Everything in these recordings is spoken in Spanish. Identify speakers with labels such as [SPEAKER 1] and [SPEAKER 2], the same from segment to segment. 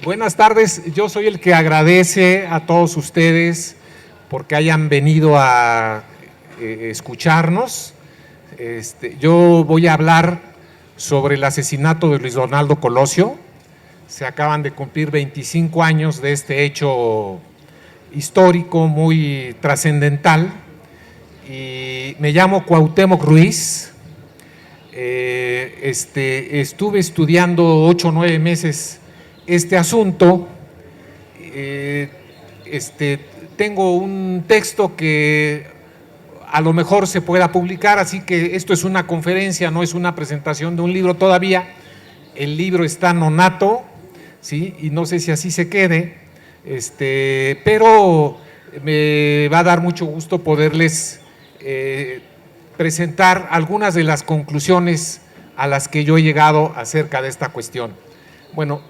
[SPEAKER 1] Buenas tardes, yo soy el que agradece a todos ustedes porque hayan venido a escucharnos. Yo voy a hablar sobre el asesinato de Luis Donaldo Colosio. Se acaban de cumplir 25 años de este hecho histórico muy trascendental y me llamo Cuauhtémoc Ruiz. Estuve estudiando 8 o 9 meses este asunto. Tengo un texto que a lo mejor se pueda publicar, así que esto es una conferencia, no es una presentación de un libro todavía. El libro está nonato, ¿sí? Y no sé si así se quede, pero me va a dar mucho gusto poderles presentar algunas de las conclusiones a las que yo he llegado acerca de esta cuestión. Bueno,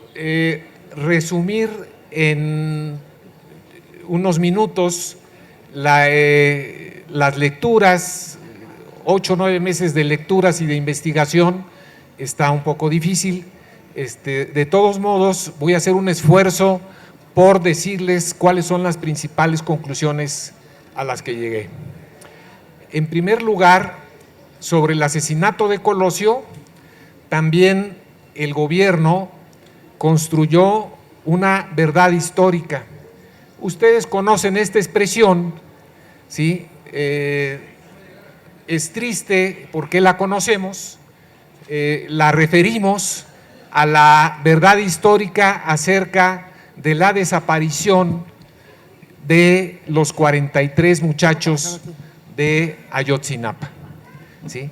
[SPEAKER 1] resumir en unos minutos las lecturas, 8 o 9 meses de lecturas y de investigación, está un poco difícil. De todos modos, voy a hacer un esfuerzo por decirles cuáles son las principales conclusiones a las que llegué. En primer lugar, sobre el asesinato de Colosio, también el gobierno construyó una verdad histórica. Ustedes conocen esta expresión, ¿sí? Es triste porque la conocemos, la referimos a la verdad histórica acerca de la desaparición de los 43 muchachos de Ayotzinapa, ¿sí?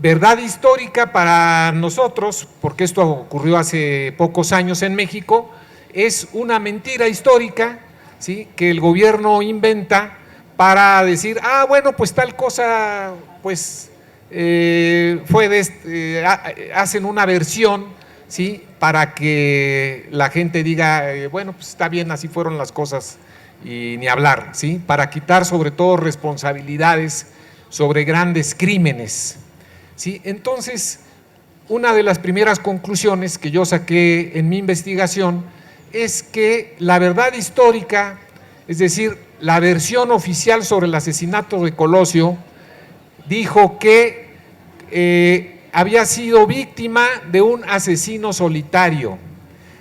[SPEAKER 1] Verdad histórica para nosotros, porque esto ocurrió hace pocos años en México, es una mentira histórica, ¿sí? Que el gobierno inventa para decir, bueno, pues tal cosa, pues hacen una versión, ¿sí? Para que la gente diga, bueno, pues está bien, así fueron las cosas y ni hablar, ¿sí? Para quitar sobre todo responsabilidades sobre grandes crímenes, ¿sí? Entonces, una de las primeras conclusiones que yo saqué en mi investigación es que la verdad histórica, es decir, la versión oficial sobre el asesinato de Colosio, dijo que había sido víctima de un asesino solitario,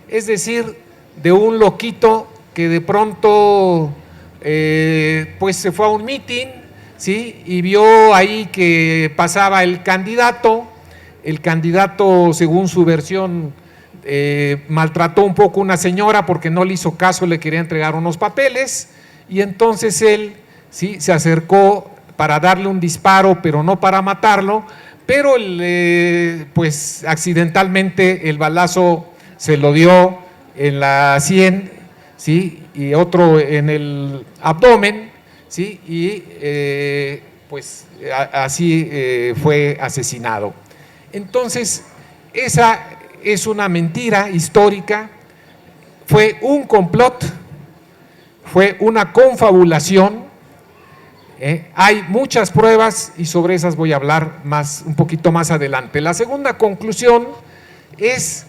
[SPEAKER 1] es decir, de un loquito que de pronto pues se fue a un mitin, ¿sí? Y vio ahí que pasaba el candidato según su versión maltrató un poco a una señora porque no le hizo caso, le quería entregar unos papeles y entonces él, ¿sí? Se acercó para darle un disparo, pero no para matarlo, pero pues accidentalmente el balazo se lo dio en la sien, ¿sí? Y otro en el abdomen, ¿sí? Y pues así fue asesinado. Entonces, esa es una mentira histórica, fue un complot, fue una confabulación. Hay muchas pruebas y sobre esas voy a hablar un poquito más adelante. La segunda conclusión es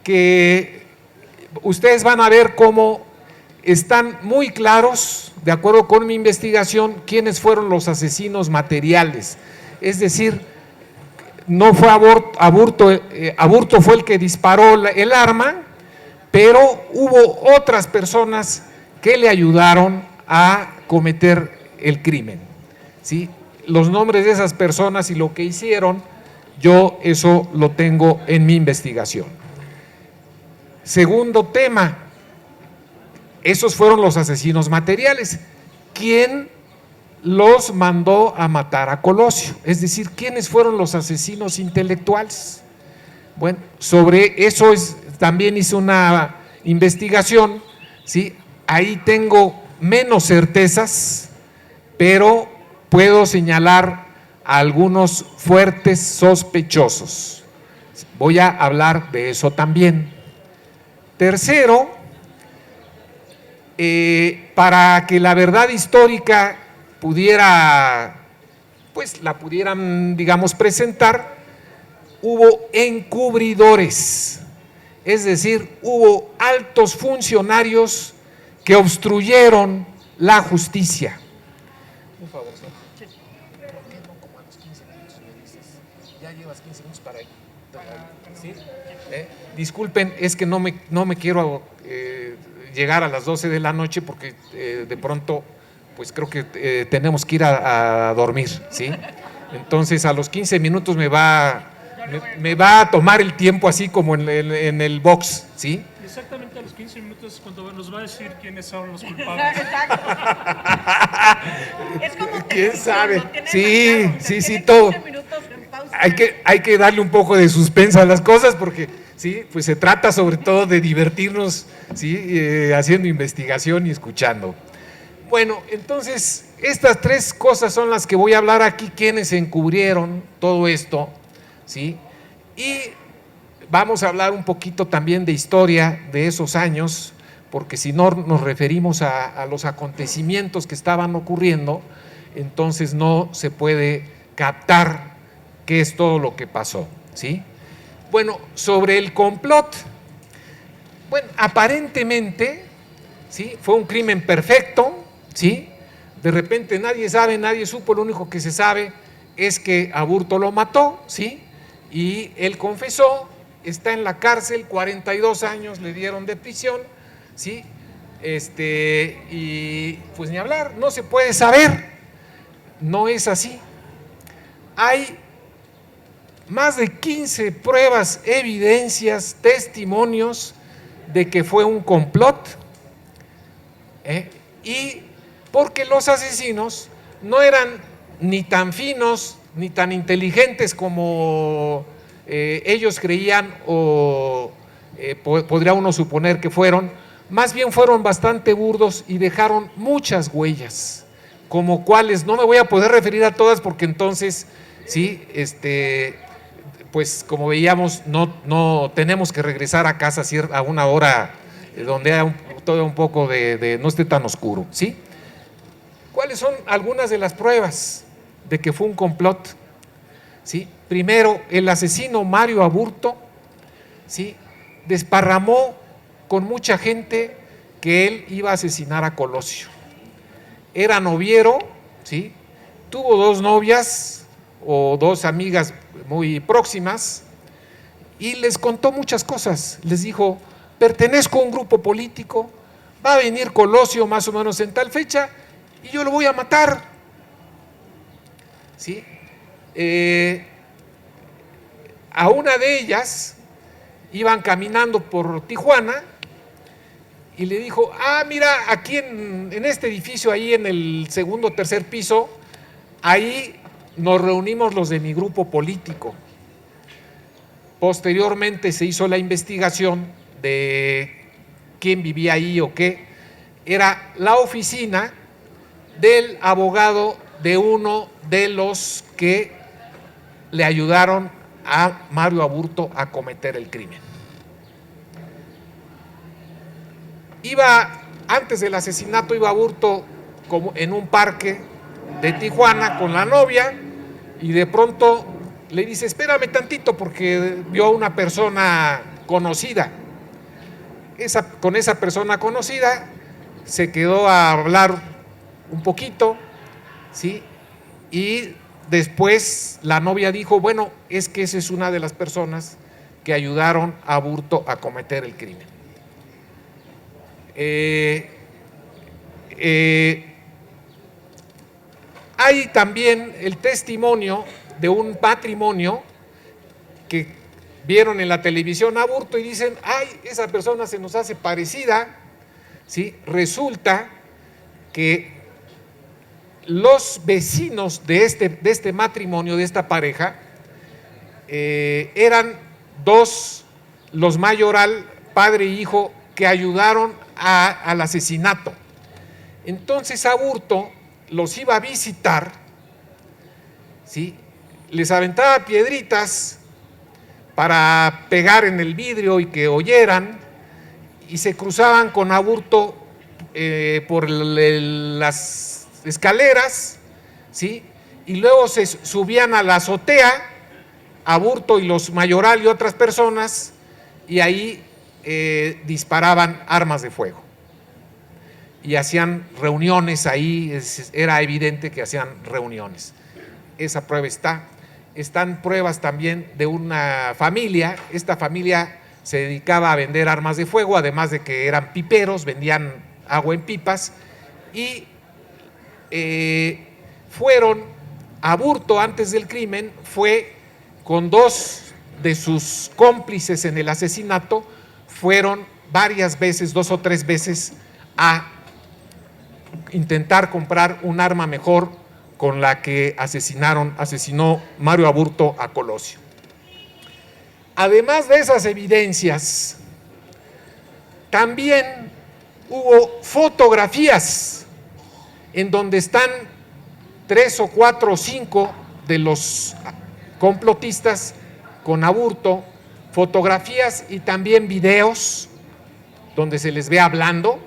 [SPEAKER 1] que ustedes van a ver cómo están muy claros, de acuerdo con mi investigación, quiénes fueron los asesinos materiales. Es decir, no fue Aburto fue el que disparó el arma, pero hubo otras personas que le ayudaron a cometer el crimen, ¿sí? Los nombres de esas personas y lo que hicieron, yo eso lo tengo en mi investigación. Segundo tema, esos fueron los asesinos materiales. ¿Quién los mandó a matar a Colosio? Es decir, ¿quiénes fueron los asesinos intelectuales? Bueno, sobre eso también hice una investigación, ¿sí? Ahí tengo menos certezas, pero puedo señalar a algunos fuertes sospechosos. Voy a hablar de eso también. Tercero, para que la verdad histórica la pudieran, digamos, presentar, hubo encubridores. Es decir, hubo altos funcionarios que obstruyeron la justicia. Un favor, señor. ¿Por qué no como a los 15 minutos me dices? Ya llevas 15 minutos para ahí. ¿Sí? Disculpen, es que no me quiero llegar a las 12 de la noche porque de pronto pues creo que tenemos que ir a dormir, ¿sí? Entonces a los 15 minutos me va a tomar el tiempo así como en el box, ¿sí?
[SPEAKER 2] Exactamente a los 15 minutos cuando nos va a decir quiénes son los culpables.
[SPEAKER 3] Exacto. Es como
[SPEAKER 1] ¿Quién sabe? Sí, todo. Hay que darle un poco de suspenso a las cosas porque sí, pues se trata sobre todo de divertirnos, sí, haciendo investigación y escuchando. Bueno, entonces estas tres cosas son las que voy a hablar aquí, quienes encubrieron todo esto, sí, y vamos a hablar un poquito también de historia de esos años, porque si no nos referimos a los acontecimientos que estaban ocurriendo, entonces no se puede captar qué es todo lo que pasó, ¿sí? Bueno, sobre el complot, bueno, aparentemente, ¿sí? Fue un crimen perfecto, ¿sí? De repente nadie sabe, nadie supo, lo único que se sabe es que Aburto lo mató, ¿sí? Y él confesó, está en la cárcel, 42 años le dieron de prisión, ¿sí? Y pues ni hablar, no se puede saber, no es así. Hay más de 15 pruebas, evidencias, testimonios de que fue un complot, y porque los asesinos no eran ni tan finos ni tan inteligentes como ellos creían o podría uno suponer que fueron, más bien fueron bastante burdos y dejaron muchas huellas, como cuáles, no me voy a poder referir a todas porque entonces, sí, pues como veíamos, no tenemos que regresar a casa a una hora donde haya todo un poco no esté tan oscuro, ¿sí? ¿Cuáles son algunas de las pruebas de que fue un complot? ¿Sí? Primero, el asesino Mario Aburto, ¿sí? Desparramó con mucha gente que él iba a asesinar a Colosio. Era noviero, ¿sí? Tuvo dos novias o dos amigas muy próximas y les contó muchas cosas. Les dijo, pertenezco a un grupo político, va a venir Colosio más o menos en tal fecha y yo lo voy a matar, ¿sí? A una de ellas iban caminando por Tijuana y le dijo, mira, aquí en este edificio, ahí en el segundo o tercer piso, ahí nos reunimos los de mi grupo político. Posteriormente se hizo la investigación de quién vivía ahí o qué. Era la oficina del abogado de uno de los que le ayudaron a Mario Aburto a cometer el crimen. Antes del asesinato iba Aburto como en un parque de Tijuana con la novia y de pronto le dice, espérame tantito porque vio a una persona conocida. Con esa persona conocida se quedó a hablar un poquito, ¿sí? Y después la novia dijo, bueno, es que esa es una de las personas que ayudaron a Aburto a cometer el crimen. Hay también el testimonio de un matrimonio que vieron en la televisión a Aburto y dicen, ay, esa persona se nos hace parecida, ¿sí? Resulta que los vecinos de este matrimonio, de esta pareja, eran dos, los Mayoral, padre e hijo, que ayudaron al asesinato. Entonces Aburto los iba a visitar, ¿sí? Les aventaba piedritas para pegar en el vidrio y que oyeran, y se cruzaban con Aburto por las escaleras, ¿sí? Y luego se subían a la azotea, Aburto y los Mayoral y otras personas, y ahí disparaban armas de fuego y hacían reuniones ahí, era evidente que hacían reuniones. Esa prueba está. Están pruebas también de una familia. Esta familia se dedicaba a vender armas de fuego, además de que eran piperos, vendían agua en pipas, y Aburto, antes del crimen, fue con dos de sus cómplices en el asesinato, fueron varias veces, 2 o 3 veces, a intentar comprar un arma mejor con la que asesinó Mario Aburto a Colosio. Además de esas evidencias, también hubo fotografías en donde están 3 o 4 o 5 de los complotistas con Aburto, fotografías y también videos donde se les ve hablando,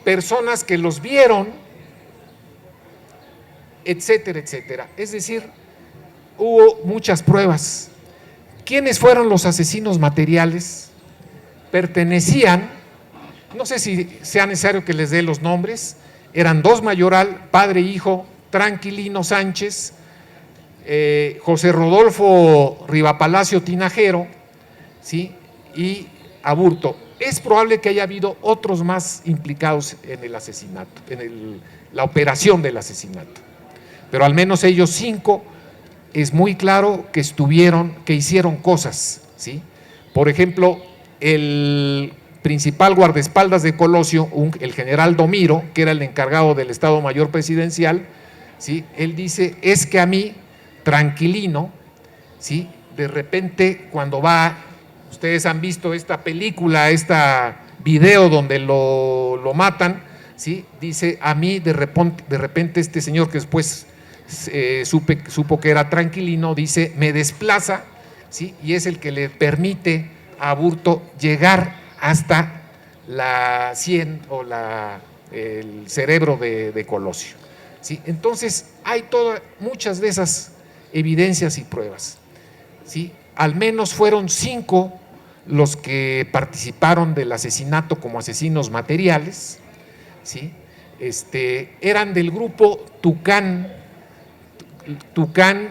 [SPEAKER 1] personas que los vieron, etcétera, etcétera. Es decir, hubo muchas pruebas. ¿Quiénes fueron los asesinos materiales? Pertenecían, no sé si sea necesario que les dé los nombres, eran 2 Mayoral, padre e hijo, Tranquilino Sánchez, José Rodolfo Rivapalacio Tinajero, ¿sí?, y Aburto. Es probable que haya habido otros más implicados en el asesinato, en la operación del asesinato, pero al menos ellos 5 es muy claro que que hicieron cosas, ¿sí? Por ejemplo, el principal guardaespaldas de Colosio, el general Domiro, que era el encargado del Estado Mayor Presidencial, ¿sí?, él dice, es que a mí, Tranquilino, ¿sí?, de repente cuando va, ustedes han visto esta película, este video donde lo matan, ¿sí?, dice, a mí de repente este señor que después supo que era Tranquilino, dice, me desplaza, ¿sí?, y es el que le permite a Aburto llegar hasta la sien o el cerebro de Colosio, ¿sí? Entonces hay muchas de esas evidencias y pruebas, ¿sí? Al menos fueron 5 los que participaron del asesinato como asesinos materiales, ¿sí? Eran del grupo Tucán. Tucán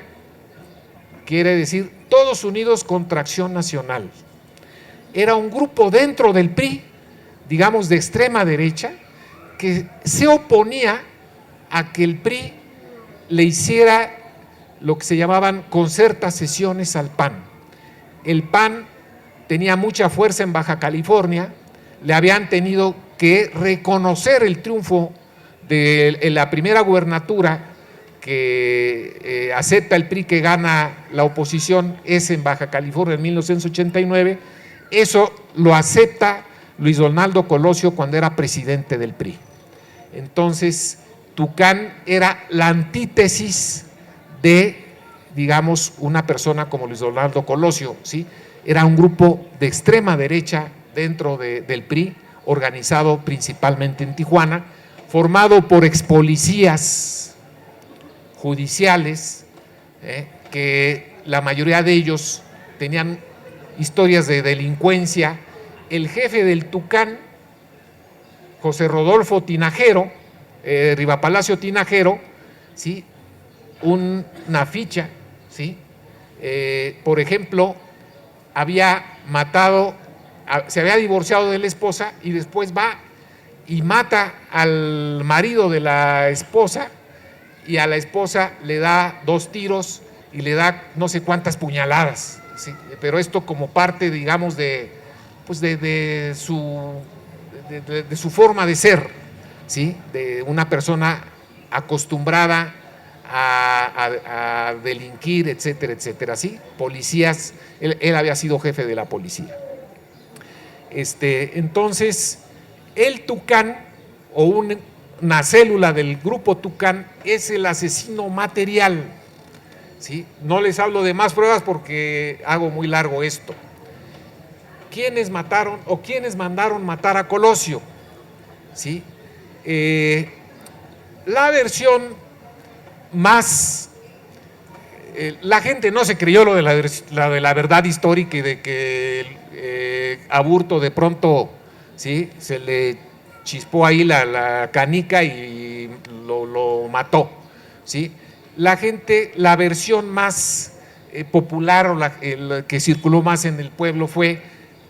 [SPEAKER 1] quiere decir Todos Unidos contra Acción Nacional. Era un grupo dentro del PRI, digamos de extrema derecha, que se oponía a que el PRI le hiciera lo que se llamaban concertas sesiones al PAN. El PAN tenía mucha fuerza en Baja California, le habían tenido que reconocer el triunfo de la primera gubernatura que acepta el PRI, que gana la oposición, es en Baja California en 1989, eso lo acepta Luis Donaldo Colosio cuando era presidente del PRI. Entonces, Tucán era la antítesis de, digamos, una persona como Luis Donaldo Colosio, ¿sí? Era un grupo de extrema derecha dentro del PRI, organizado principalmente en Tijuana, formado por expolicías judiciales, que la mayoría de ellos tenían historias de delincuencia. El jefe del Tucán, José Rodolfo Tinajero, Rivapalacio Tinajero, ¿sí?, una ficha, ¿sí?, por ejemplo, se había divorciado de la esposa y después va y mata al marido de la esposa, y a la esposa le da 2 tiros y le da no sé cuántas puñaladas, ¿sí? Pero esto como parte, digamos, de su forma de ser, ¿sí?, de una persona acostumbrada a delinquir, etcétera, etcétera, ¿sí? Policías, él había sido jefe de la policía. Entonces, el Tucán, o una célula del grupo Tucán, es el asesino material, ¿sí? No les hablo de más pruebas porque hago muy largo esto. ¿Quiénes mataron o quiénes mandaron matar a Colosio? ¿Sí? La versión más La gente no se creyó lo de la verdad histórica y de que Aburto de pronto, ¿sí?, se le chispó ahí la canica y lo mató, ¿sí? La gente, la versión más popular o el que circuló más en el pueblo fue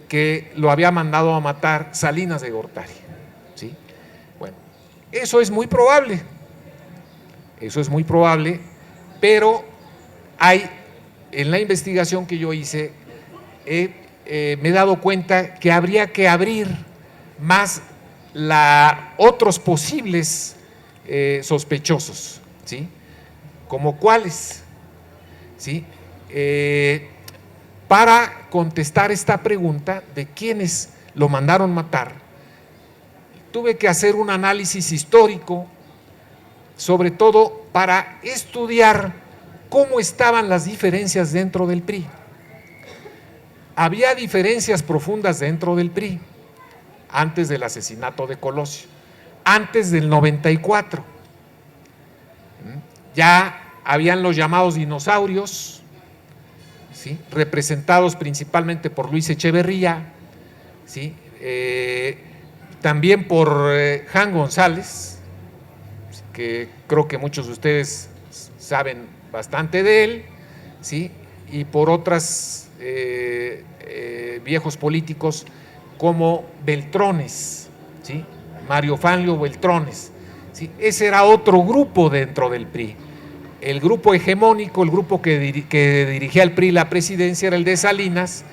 [SPEAKER 1] que lo había mandado a matar Salinas de Gortari, ¿sí? Bueno, eso es muy probable, pero hay, en la investigación que yo hice, me he dado cuenta que habría que abrir más otros posibles sospechosos, ¿sí? ¿Como cuáles? ¿Sí? Para contestar esta pregunta de quiénes lo mandaron matar, tuve que hacer un análisis histórico, sobre todo para estudiar cómo estaban las diferencias dentro del PRI. Había diferencias profundas dentro del PRI antes del asesinato de Colosio, antes del 94. Ya habían los llamados dinosaurios, ¿sí?, representados principalmente por Luis Echeverría, ¿sí?, también por Jan González, que creo que muchos de ustedes saben bastante de él, ¿sí?, y por otros viejos políticos como Beltrones, ¿sí?, Mario Fanlio Beltrones, ¿sí? Ese era otro grupo dentro del PRI. El grupo hegemónico, el grupo que dirigía al PRI la presidencia era el de Salinas,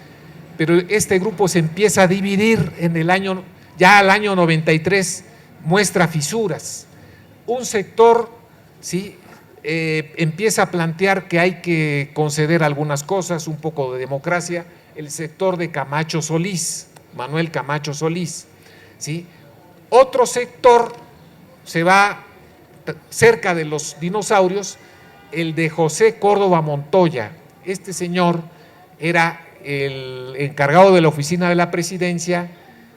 [SPEAKER 1] pero este grupo se empieza a dividir en el año, ya al año 93 muestra fisuras. Un sector, ¿sí?, empieza a plantear que hay que conceder algunas cosas, un poco de democracia, el sector de Camacho Solís, Manuel Camacho Solís, ¿sí? Otro sector se va cerca de los dinosaurios, el de José Córdoba Montoya. Este señor era el encargado de la oficina de la presidencia,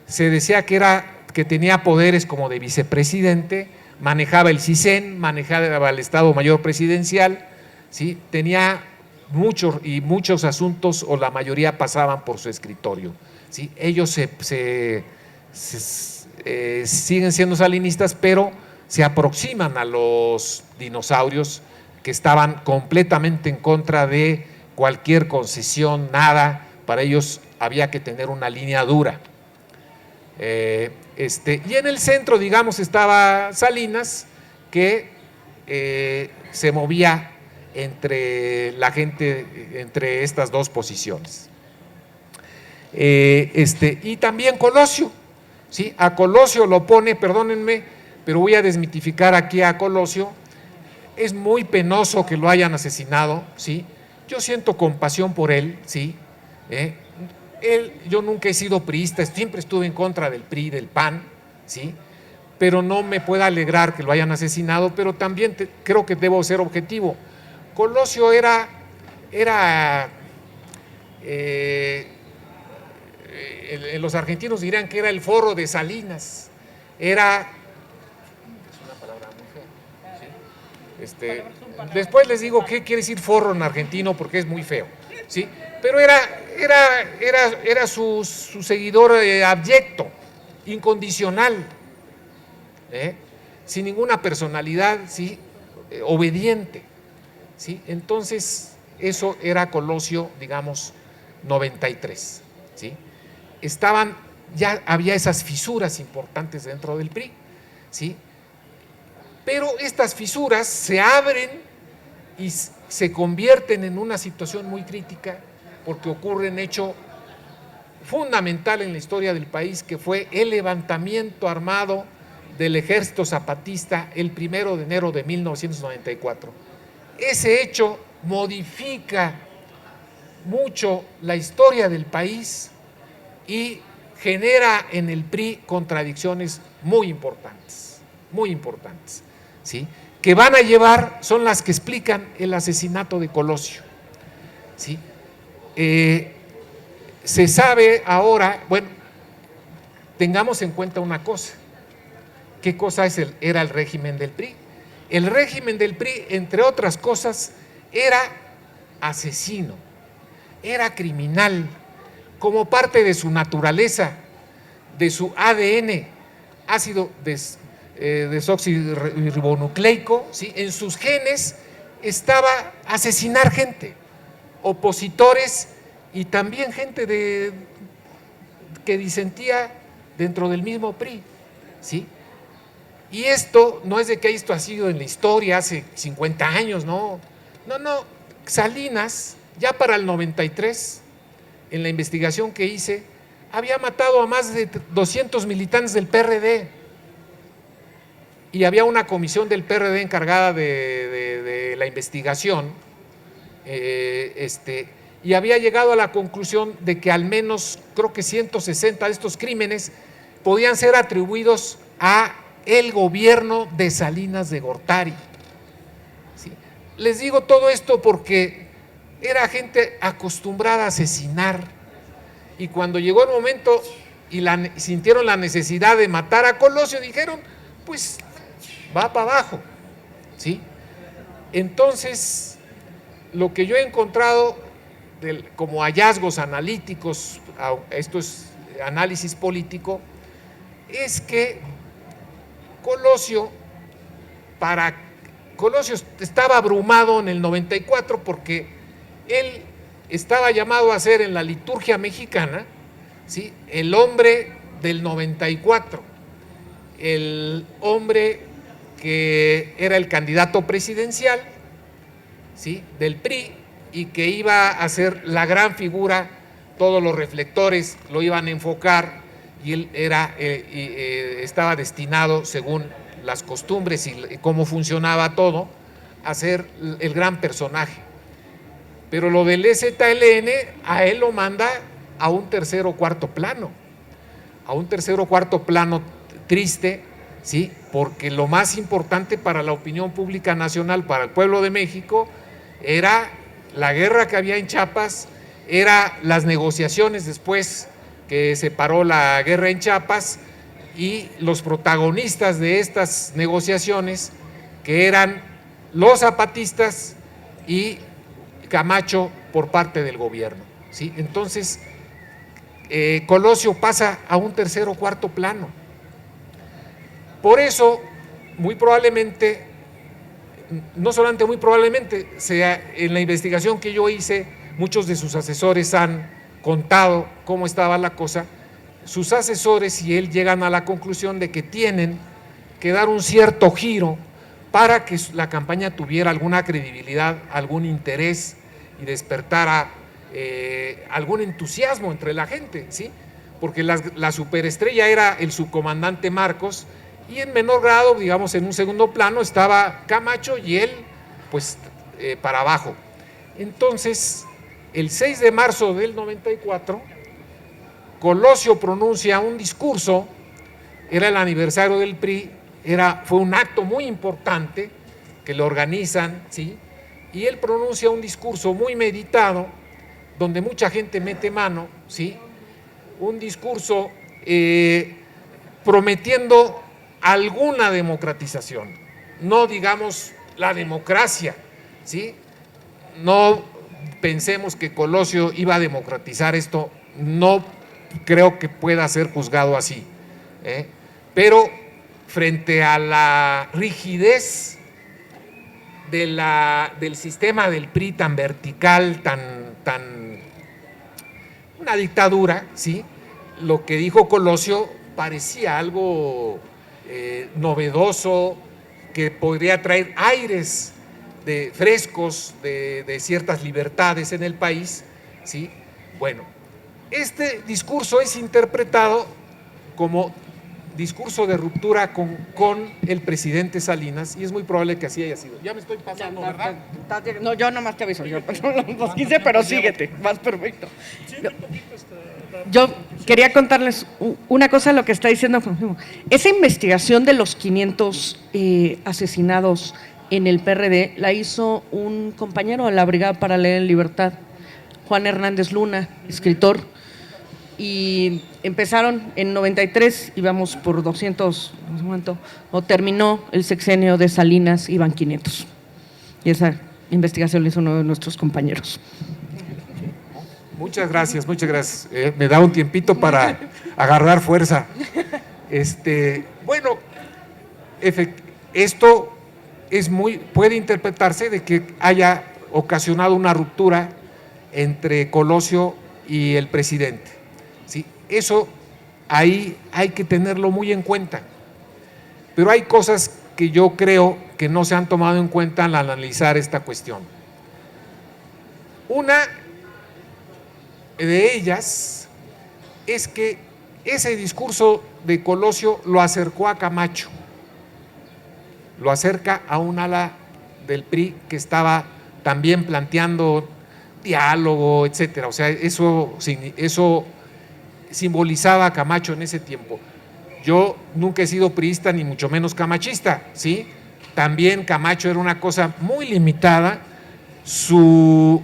[SPEAKER 1] se decía que tenía poderes como de vicepresidente, manejaba el CISEN, manejaba el Estado Mayor Presidencial, ¿sí?, tenía muchos asuntos, o la mayoría pasaban por su escritorio, ¿sí? Ellos siguen siendo salinistas, pero se aproximan a los dinosaurios, que estaban completamente en contra de cualquier concesión, nada. Para ellos había que tener una línea dura. Y en el centro, digamos, estaba Salinas, que se movía entre la gente, entre estas dos posiciones. Y también Colosio, ¿sí? A Colosio lo pone, perdónenme, pero voy a desmitificar aquí a Colosio. Es muy penoso que lo hayan asesinado, ¿sí? Yo siento compasión por él, ¿sí? Yo nunca he sido priista, siempre estuve en contra del PRI, del PAN, ¿sí? Pero no me puede alegrar que lo hayan asesinado, pero también creo que debo ser objetivo. Colosio los argentinos dirán que era el forro de Salinas, después les digo qué quiere decir forro en argentino, porque es muy feo, ¿sí? Pero era su seguidor abyecto, incondicional, sin ninguna personalidad, ¿sí?, obediente, ¿sí? Entonces, eso era Colosio, digamos, 93, ¿sí? Ya había esas fisuras importantes dentro del PRI, ¿sí? Pero estas fisuras se abren y se convierten en una situación muy crítica, porque ocurre un hecho fundamental en la historia del país, que fue el levantamiento armado del Ejército Zapatista el 1 de enero de 1994. Ese hecho modifica mucho la historia del país y genera en el PRI contradicciones muy importantes, ¿sí?, que van a llevar, son las que explican el asesinato de Colosio, ¿sí? Se sabe ahora, bueno, tengamos en cuenta una cosa. ¿Qué cosa era el régimen del PRI? El régimen del PRI, entre otras cosas, era asesino, era criminal, como parte de su naturaleza, de su ADN, ácido desoxirribonucleico, ¿sí? En sus genes estaba asesinar gente, opositores y también gente que disentía dentro del mismo PRI, ¿sí? Y esto no es de que esto ha sido en la historia hace 50 años, no. Salinas, ya para el 93, en la investigación que hice, había matado a más de 200 militantes del PRD. Y había una comisión del PRD encargada de la investigación, y había llegado a la conclusión de que al menos, creo que 160 de estos crímenes podían ser atribuidos a el gobierno de Salinas de Gortari. ¿Sí? Les digo todo esto porque era gente acostumbrada a asesinar, y cuando llegó el momento y sintieron la necesidad de matar a Colosio, dijeron, pues va para abajo, ¿sí? Entonces, lo que yo he encontrado como hallazgos analíticos, esto es análisis político, es que Colosio estaba abrumado en el 94 porque él estaba llamado a ser en la liturgia mexicana, ¿sí?, el hombre del 94, el hombre que era el candidato presidencial, ¿sí?, del PRI, y que iba a ser la gran figura, todos los reflectores lo iban a enfocar, y él estaba destinado, según las costumbres y cómo funcionaba todo, a ser el gran personaje. Pero lo del EZLN a él lo manda a un tercer o cuarto plano, triste, ¿sí?, porque lo más importante para la opinión pública nacional, para el pueblo de México, era la guerra que había en Chiapas, era las negociaciones después que se paró la guerra en Chiapas, y los protagonistas de estas negociaciones, que eran los zapatistas y Camacho por parte del gobierno, ¿sí? Entonces, Colosio pasa a un tercer o cuarto plano. Por eso, muy probablemente, no solamente muy probablemente, en la investigación que yo hice, muchos de sus asesores han contado cómo estaba la cosa. Sus asesores y él llegan a la conclusión de que tienen que dar un cierto giro para que la campaña tuviera alguna credibilidad, algún interés y despertara algún entusiasmo entre la gente, ¿sí? Porque la superestrella era el subcomandante Marcos, y en menor grado, digamos, en un segundo plano estaba Camacho, y él, pues, para abajo. Entonces, el 6 de marzo del 94, Colosio pronuncia un discurso, era el aniversario del PRI, fue un acto muy importante que lo organizan, ¿sí? Y él pronuncia un discurso muy meditado, donde mucha gente mete mano, ¿sí? Un discurso prometiendo alguna democratización, no digamos la democracia, ¿sí? No pensemos que Colosio iba a democratizar esto, no creo que pueda ser juzgado así, pero frente a la rigidez del sistema del PRI tan vertical, una dictadura, ¿sí?, lo que dijo Colosio parecía algo novedoso, que podría traer aires frescos de ciertas libertades en el país, ¿sí? Bueno, este discurso es interpretado como discurso de ruptura con el presidente Salinas, y es muy probable que así haya sido. Ya me estoy pasando, ¿verdad?
[SPEAKER 3] No, yo nomás te aviso, yo los 15, pero síguete, vas perfecto. Yo quería contarles una cosa, lo que está diciendo. Esa investigación de los 500 asesinados en el PRD la hizo un compañero de la Brigada para Leer en Libertad, Juan Hernández Luna, escritor, y empezaron en 93, íbamos por 200, no sé cuánto, o terminó el sexenio de Salinas, iban 500. Y esa investigación la hizo uno de nuestros compañeros.
[SPEAKER 1] Muchas gracias, muchas gracias. Me da un tiempito para agarrar fuerza. Bueno, esto puede interpretarse de que haya ocasionado una ruptura entre Colosio y el presidente. ¿Sí? Eso ahí hay que tenerlo muy en cuenta. Pero hay cosas que yo creo que no se han tomado en cuenta al analizar esta cuestión. Una de ellas es que ese discurso de Colosio lo acercó a Camacho, lo acerca a un ala del PRI que estaba también planteando diálogo, etcétera. O sea, eso simbolizaba a Camacho en ese tiempo. Yo nunca he sido priista ni mucho menos camachista, ¿sí? También Camacho era una cosa muy limitada. Su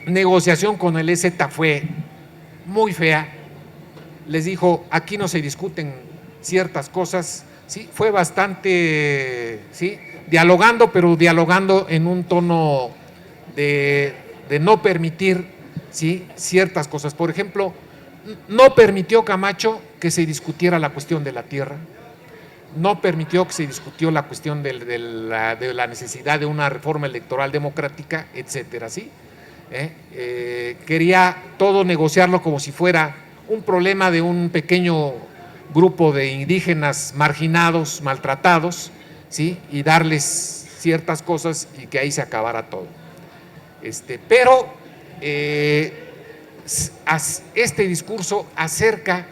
[SPEAKER 1] negociación con el EZ fue muy fea. Les dijo, aquí no se discuten ciertas cosas, ¿sí? Fue bastante, ¿sí? Dialogando, pero dialogando en un tono de no permitir, ¿sí? Ciertas cosas. Por ejemplo, no permitió Camacho que se discutiera la cuestión de la tierra, no permitió que se discutió la cuestión de la necesidad de una reforma electoral democrática, etcétera, ¿sí? Quería todo negociarlo como si fuera un problema de un pequeño grupo de indígenas marginados, maltratados, ¿sí? Y darles ciertas cosas y que ahí se acabara todo. Pero este discurso acerca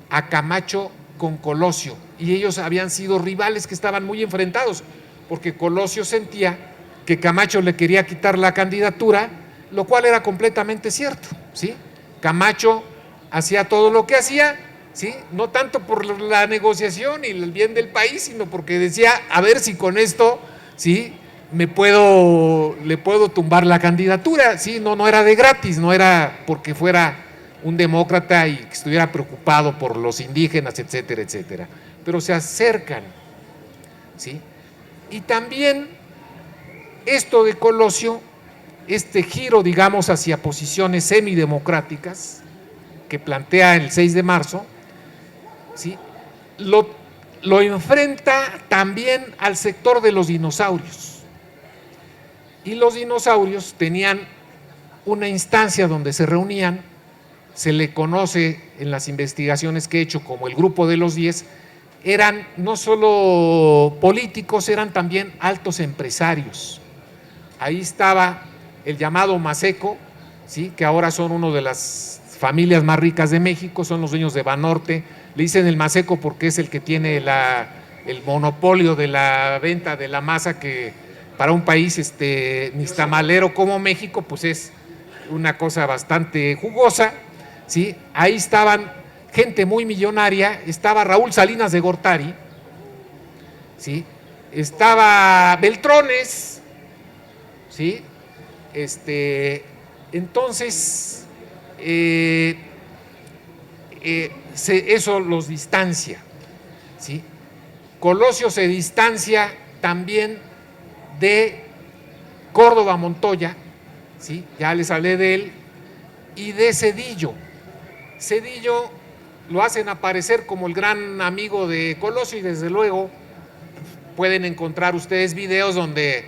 [SPEAKER 1] a Camacho con Colosio, y ellos habían sido rivales que estaban muy enfrentados, porque Colosio sentía que Camacho le quería quitar la candidatura, lo cual era completamente cierto, ¿sí? Camacho hacía todo lo que hacía, ¿sí? No tanto por la negociación y el bien del país, sino porque decía, a ver si con esto, ¿sí? Le puedo tumbar la candidatura, ¿sí? No era de gratis, no era porque fuera un demócrata y que estuviera preocupado por los indígenas, etcétera, etcétera. Pero se acercan, ¿sí? Y también esto de Colosio, este giro, digamos, hacia posiciones semidemocráticas que plantea el 6 de marzo, ¿sí? Lo enfrenta también al sector de los dinosaurios. Y los dinosaurios tenían una instancia donde se reunían, se le conoce en las investigaciones que he hecho como el Grupo de los 10, eran no solo políticos, eran también altos empresarios. Ahí estaba el llamado Maseco, ¿sí? Que ahora son una de las familias más ricas de México, son los dueños de Banorte. Le dicen el Maseco porque es el que tiene el monopolio de la venta de la masa, que para un país nixtamalero como México, pues es una cosa bastante jugosa, ¿sí? Ahí estaban gente muy millonaria, estaba Raúl Salinas de Gortari, ¿sí? Estaba Beltrones, ¿sí? Entonces, eso los distancia, ¿sí? Colosio se distancia también de Córdoba Montoya, ¿sí? Ya les hablé de él, y de Zedillo. Zedillo lo hacen aparecer como el gran amigo de Colosio, y desde luego pueden encontrar ustedes videos donde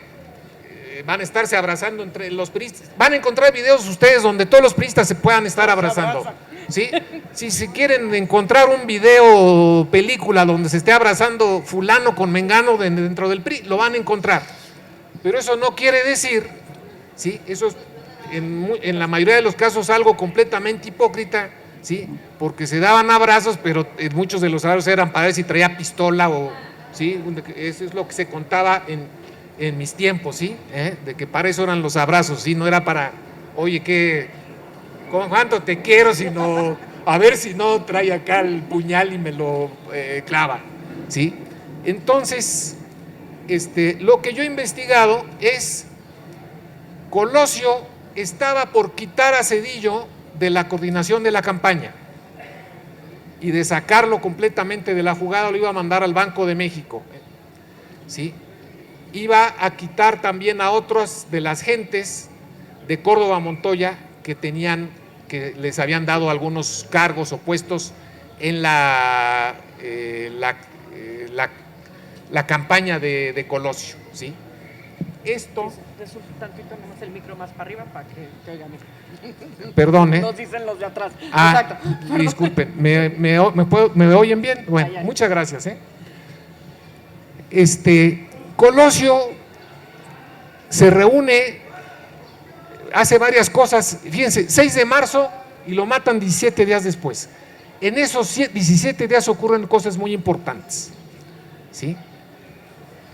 [SPEAKER 1] van a estarse abrazando entre los priistas. Van a encontrar videos ustedes donde todos los priistas se puedan estar abrazando, ¿sí? Si quieren encontrar un video, película donde se esté abrazando fulano con mengano dentro del PRI, lo van a encontrar. Pero eso no quiere decir, ¿sí? Eso es en la mayoría de los casos algo completamente hipócrita, ¿sí? Porque se daban abrazos, pero muchos de los abrazos eran para ver si traía pistola o, ¿sí? Eso es lo que se contaba en mis tiempos, ¿sí? De que para eso eran los abrazos, ¿sí? No era para, oye, ¿con cuánto te quiero? Sino a ver si no trae acá el puñal y me lo clava, ¿sí? Entonces, lo que yo he investigado es, Colosio estaba por quitar a Zedillo de la coordinación de la campaña y de sacarlo completamente de la jugada, lo iba a mandar al Banco de México, ¿sí? iba a quitar también a otras de las gentes de Córdoba Montoya que les habían dado algunos cargos o puestos en la campaña de Colosio, ¿sí? Esto…
[SPEAKER 3] Es un tantito nomás el micro más para arriba para que te oigan.
[SPEAKER 1] Perdón,
[SPEAKER 3] Nos dicen los de atrás. Exacto.
[SPEAKER 1] Disculpen, ¿me oyen bien? Bueno, muchas gracias. Colosio se reúne, hace varias cosas, fíjense, 6 de marzo y lo matan 17 días después. En esos 17 días ocurren cosas muy importantes, ¿sí?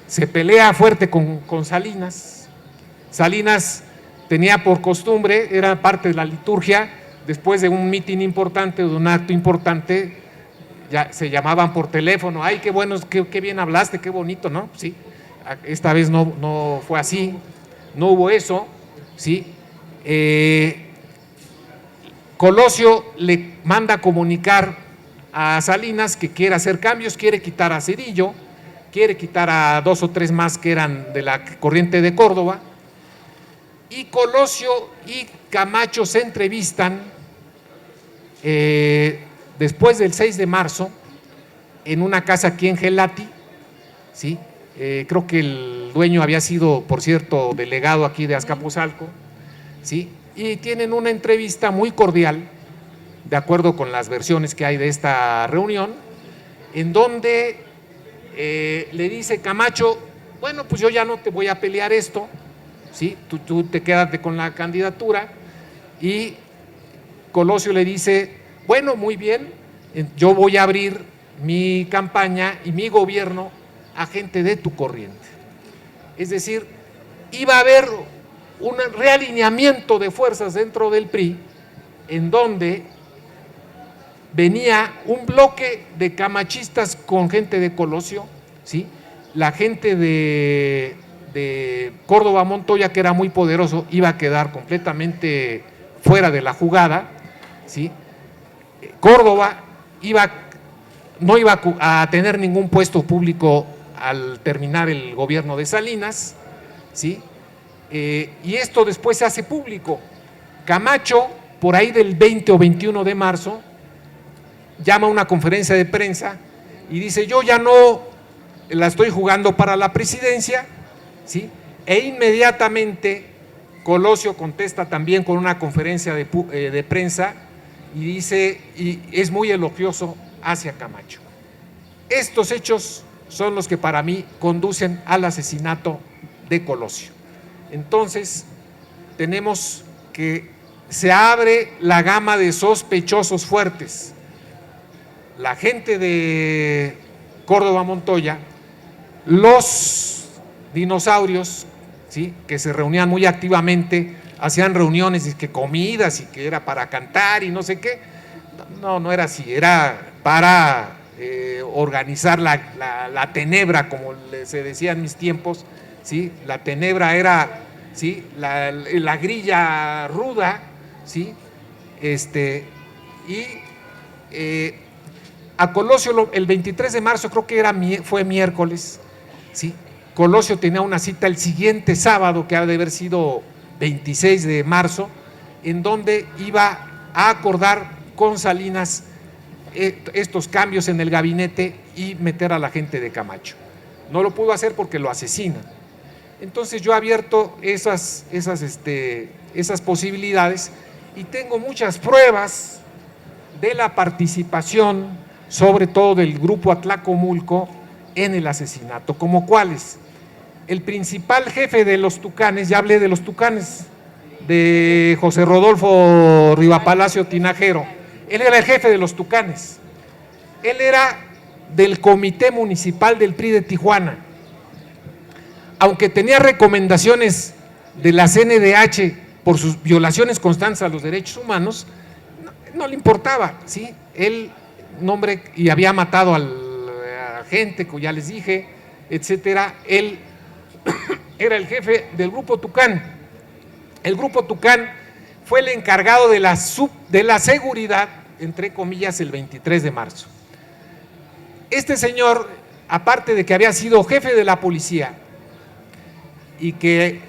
[SPEAKER 1] Se pelea fuerte con Salinas. Salinas tenía por costumbre, era parte de la liturgia, después de un mitin importante o de un acto importante, ya se llamaban por teléfono, ay, qué bueno, qué bien hablaste, qué bonito, ¿no? Sí, esta vez no fue así, no hubo eso, ¿sí? Colosio le manda comunicar a Salinas que quiere hacer cambios, quiere quitar a Cedillo, quiere quitar a 2 o 3 más que eran de la corriente de Córdoba, y Colosio y Camacho se entrevistan después del 6 de marzo en una casa aquí en Gelati, ¿sí? Creo que el dueño había sido, por cierto, delegado aquí de Azcapotzalco, ¿sí? Y tienen una entrevista muy cordial, de acuerdo con las versiones que hay de esta reunión, en donde le dice Camacho, bueno, pues yo ya no te voy a pelear esto, ¿sí? Tú te quédate con la candidatura, y Colosio le dice, bueno, muy bien, yo voy a abrir mi campaña y mi gobierno a gente de tu corriente. Es decir, iba a haber un realineamiento de fuerzas dentro del PRI, en donde venía un bloque de camachistas con gente de Colosio, ¿sí? La gente de Córdoba Montoya, que era muy poderoso, iba a quedar completamente fuera de la jugada, ¿sí? Córdoba no iba a tener ningún puesto público al terminar el gobierno de Salinas, ¿sí? Y esto después se hace público. Camacho, por ahí del 20 o 21 de marzo, llama a una conferencia de prensa y dice, yo ya no la estoy jugando para la presidencia, ¿sí? E inmediatamente Colosio contesta también con una conferencia de prensa y dice, y es muy elogioso hacia Camacho. Estos hechos son los que para mí conducen al asesinato de Colosio. Entonces, tenemos que se abre la gama de sospechosos fuertes. La gente de Córdoba Montoya, los dinosaurios, ¿sí? Que se reunían muy activamente, hacían reuniones y que comidas y que era para cantar y no sé qué. No era así, era para organizar la tenebra, como se decía en mis tiempos, ¿sí? La tenebra era, ¿sí? la grilla ruda, ¿sí? A Colosio el 23 de marzo, creo que fue miércoles, ¿sí? Colosio tenía una cita el siguiente sábado, que ha de haber sido 26 de marzo, en donde iba a acordar con Salinas estos cambios en el gabinete y meter a la gente de Camacho. No lo pudo hacer porque lo asesinan. Entonces yo he abierto esas posibilidades y tengo muchas pruebas de la participación, sobre todo del grupo Atlacomulco, en el asesinato. ¿Como cuáles? El principal jefe de los Tucanes, ya hablé de los Tucanes, de José Rodolfo Rivapalacio Tinajero, él era el jefe de los Tucanes, él era del Comité Municipal del PRI de Tijuana, aunque tenía recomendaciones de la CNDH por sus violaciones constantes a los derechos humanos, no le importaba, ¿sí? Él, nombre, y había matado a gente, como ya les dije, etcétera. Él era el jefe del Grupo Tucán. El Grupo Tucán fue el encargado de la seguridad, entre comillas, el 23 de marzo. Este señor, aparte de que había sido jefe de la policía, y que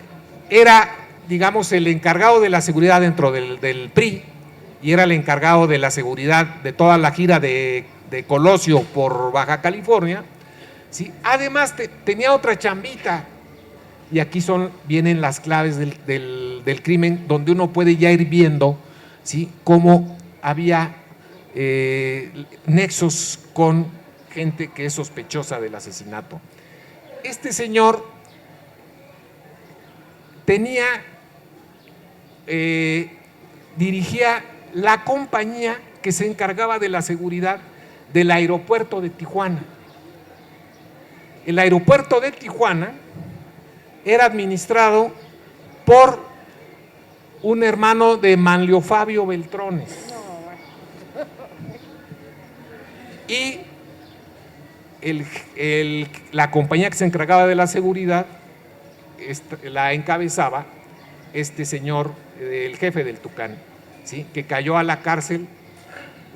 [SPEAKER 1] era, digamos, el encargado de la seguridad dentro del PRI, y era el encargado de la seguridad de toda la gira de Colosio por Baja California, ¿sí? Además tenía otra chambita, y aquí vienen las claves del crimen, donde uno puede ya ir viendo, ¿sí?, cómo había nexos con gente que es sospechosa del asesinato. Este señor dirigía la compañía que se encargaba de la seguridad del aeropuerto de Tijuana. El aeropuerto de Tijuana era administrado por un hermano de Manlio Fabio Beltrones. Y la compañía que se encargaba de la seguridad la encabezaba este señor, el jefe del Tucán, ¿sí?, que cayó a la cárcel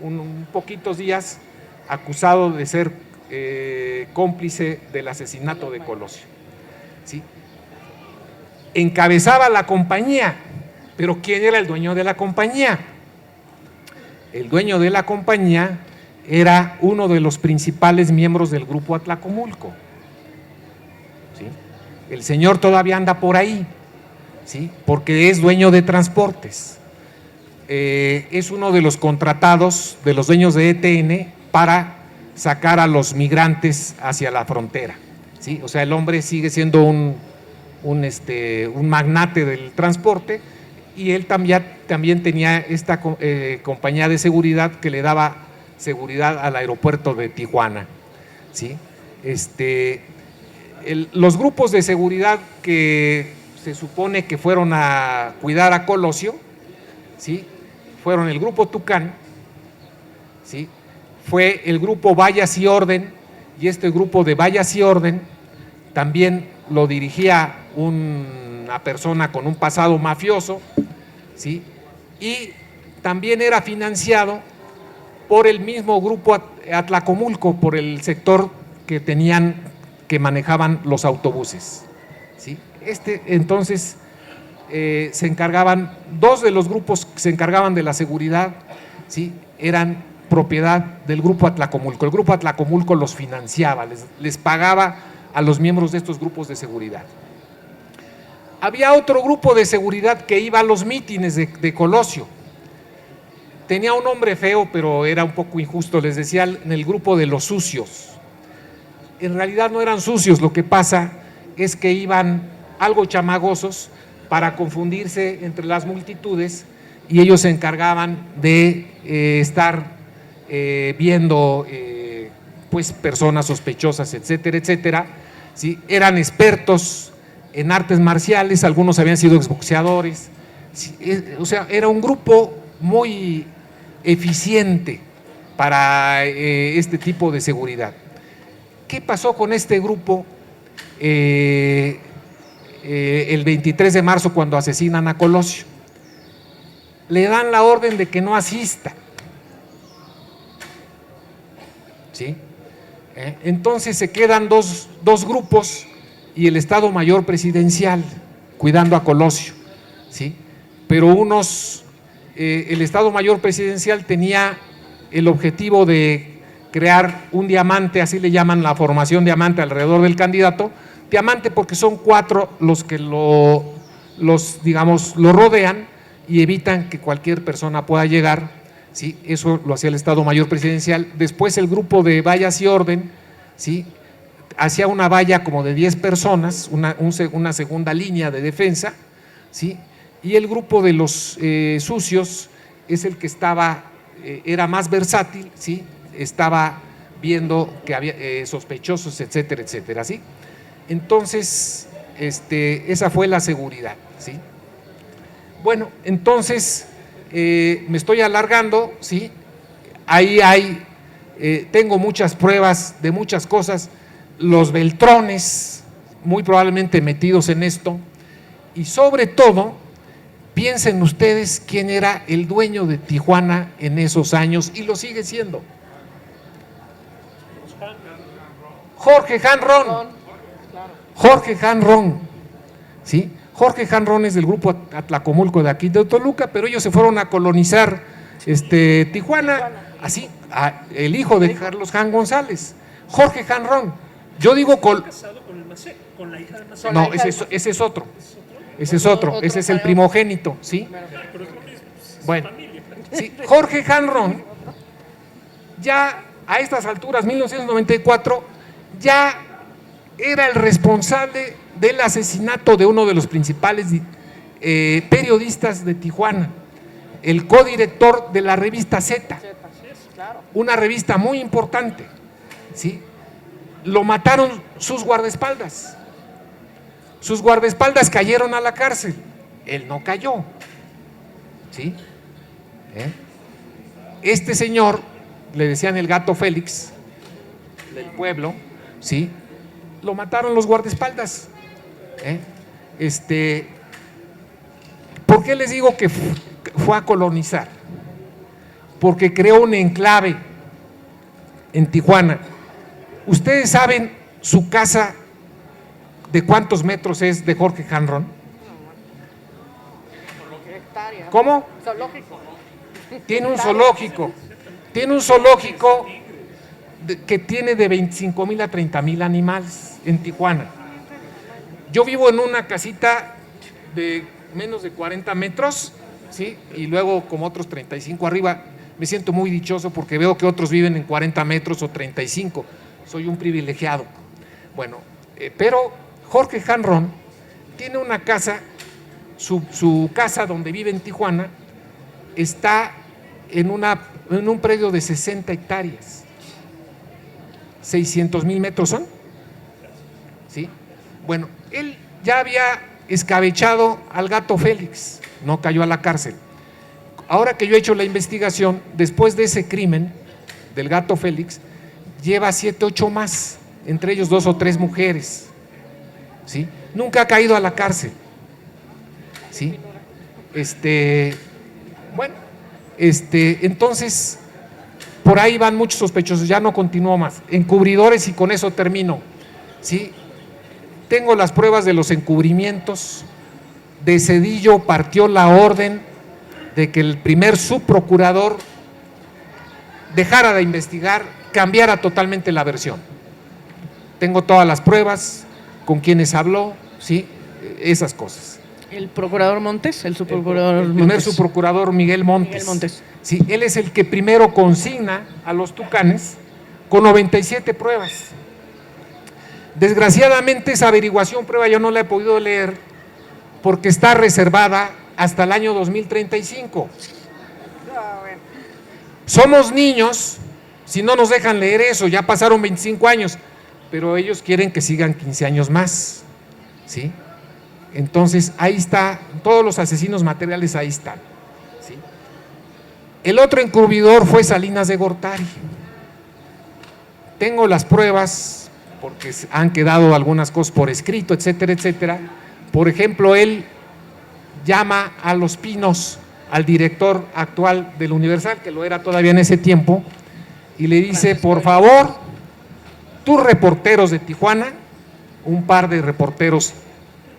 [SPEAKER 1] un poquitos días acusado de ser cómplice del asesinato de Colosio, ¿sí? Encabezaba la compañía, pero ¿quién era el dueño de la compañía? El dueño de la compañía era uno de los principales miembros del grupo Atlacomulco, ¿sí? El señor todavía anda por ahí, ¿sí?, porque es dueño de transportes. Es uno de los contratados de los dueños de ETN para sacar a los migrantes hacia la frontera, ¿sí? O sea, el hombre sigue siendo un magnate del transporte, y él también tenía esta compañía de seguridad que le daba seguridad al aeropuerto de Tijuana, ¿sí? Los grupos de seguridad que se supone que fueron a cuidar a Colosio, ¿sí?, fueron el grupo Tucán, ¿sí?, fue el grupo Vallas y Orden, y este grupo de Vallas y Orden también lo dirigía una persona con un pasado mafioso, ¿sí?, y también era financiado por el mismo grupo Atlacomulco, por el sector que manejaban los autobuses, ¿sí? Entonces se encargaban, dos de los grupos que se encargaban de la seguridad, ¿sí?, eran propiedad del grupo Atlacomulco. El grupo Atlacomulco los financiaba, les pagaba a los miembros de estos grupos de seguridad. Había otro grupo de seguridad que iba a los mítines de Colosio. Tenía un nombre feo, pero era un poco injusto, les decía en el grupo de los sucios. En realidad no eran sucios, lo que pasa es que iban algo chamagosos para confundirse entre las multitudes, y ellos se encargaban de estar viendo pues personas sospechosas, etcétera, etcétera, ¿sí? Eran expertos en artes marciales, algunos habían sido exboxeadores, ¿sí? O sea, era un grupo muy eficiente para este tipo de seguridad. ¿Qué pasó con este grupo el 23 de marzo cuando asesinan a Colosio? Le dan la orden de que no asista, ¿sí? Entonces se quedan dos grupos y el Estado Mayor Presidencial cuidando a Colosio, ¿sí? Pero el Estado Mayor Presidencial tenía el objetivo de crear un diamante, así le llaman la formación diamante alrededor del candidato, diamante porque son 4 los que lo rodean y evitan que cualquier persona pueda llegar, ¿sí? Eso lo hacía el Estado Mayor Presidencial. Después el grupo de Vallas y Orden, ¿sí?, hacía una valla como de 10 personas, una segunda línea de defensa, ¿sí? Y el grupo de los sucios es el que era más versátil, ¿sí?, estaba viendo que había sospechosos, etcétera, etcétera, ¿sí? Entonces, esa fue la seguridad, ¿sí? Bueno, entonces, me estoy alargando, ¿sí? Ahí tengo muchas pruebas de muchas cosas, los Beltrones, muy probablemente metidos en esto, y sobre todo, piensen ustedes quién era el dueño de Tijuana en esos años, y lo sigue siendo. Jorge Jan Ron. Jorge Jan Ron. ¿sí? Jorge Hanron es del grupo Atlacomulco de aquí de Toluca, pero ellos se fueron a colonizar Tijuana, así, el hijo de Carlos Han González, Jorge Hanron. Yo digo
[SPEAKER 2] casado con el Macé, con la hija de Macé.
[SPEAKER 1] no, ese es otro. Ese es otro, ese es el primogénito, ¿sí?
[SPEAKER 2] Pero es lo mismo, es
[SPEAKER 1] Bueno,
[SPEAKER 2] familia.
[SPEAKER 1] sí, Jorge Hanron, ya a estas alturas, 1994, ya era el responsable del asesinato de uno de los principales periodistas de Tijuana, el codirector de la revista Z, una revista muy importante, ¿sí? Lo mataron sus guardaespaldas. Sus guardaespaldas cayeron a la cárcel. Él no cayó. ¿Sí? Este señor, le decían el Gato Félix, del pueblo, ¿sí? Lo mataron los guardaespaldas. ¿Por qué les digo que fue a colonizar? Porque creó un enclave en Tijuana. ¿Ustedes saben su casa de cuántos metros es de Jorge Hanron? ¿Cómo?
[SPEAKER 3] Zoológico.
[SPEAKER 1] Tiene un zoológico. Tiene un zoológico que tiene de 25,000 a 30,000 animales en Tijuana. Yo vivo en una casita de menos de 40 metros, ¿sí? Y luego como otros 35 arriba. Me siento muy dichoso porque veo que otros viven en 40 metros o 35. Soy un privilegiado. Bueno, pero Jorge Hanron tiene una casa, su casa donde vive en Tijuana, está en un predio de 60 hectáreas. 600,000 metros son. ¿Sí? Bueno, él ya había escabechado al Gato Félix, no cayó a la cárcel. Ahora que yo he hecho la investigación, después de ese crimen del Gato Félix, lleva 7, 8 más, entre ellos 2 o 3 mujeres. ¿Sí? Nunca ha caído a la cárcel. ¿Sí? Entonces, por ahí van muchos sospechosos, ya no continúo más. Encubridores, y con eso termino. ¿Sí? Tengo las pruebas de los encubrimientos. De Zedillo partió la orden de que el primer subprocurador dejara de investigar, cambiara totalmente la versión. Tengo todas las pruebas, con quienes habló, ¿sí? Esas cosas.
[SPEAKER 3] ¿El procurador Montes? El subprocurador
[SPEAKER 1] El primer
[SPEAKER 3] Montes.
[SPEAKER 1] subprocurador Miguel Montes.
[SPEAKER 3] Miguel Montes.
[SPEAKER 1] Sí, él es el que primero consigna a los Tucanes con 97 pruebas. Desgraciadamente esa averiguación, prueba, yo no la he podido leer porque está reservada hasta el año 2035. Somos niños, si no nos dejan leer eso, ya pasaron 25 años, pero ellos quieren que sigan 15 años más, ¿sí? Entonces, ahí está, todos los asesinos materiales ahí están, ¿sí? El otro encubridor fue Salinas de Gortari. Tengo las pruebas, porque han quedado algunas cosas por escrito, etcétera, etcétera. Por ejemplo, él llama a Los Pinos, al director actual del Universal, que lo era todavía en ese tiempo, y le dice, por favor, tus reporteros de Tijuana, un par de reporteros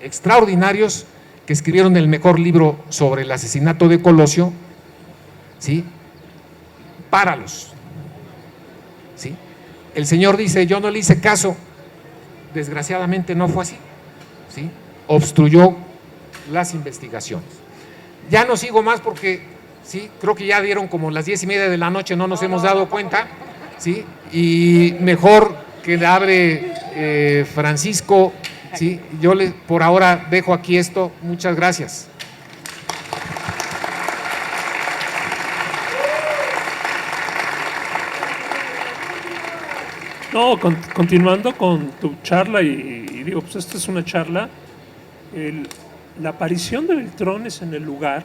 [SPEAKER 1] extraordinarios que escribieron el mejor libro sobre el asesinato de Colosio, ¿sí? Páralos. ¿Sí? El señor dice, yo no le hice caso, desgraciadamente no fue así, ¿sí? Obstruyó las investigaciones. Ya no sigo más porque, sí, creo que ya dieron como las 10:30 de la noche, no nos hemos dado cuenta, ¿sí? Y mejor que le abre Francisco, ¿sí? Yo por ahora dejo aquí esto, muchas gracias.
[SPEAKER 2] No, continuando con tu charla, y digo, pues esta es una charla, la aparición de Beltrones en el lugar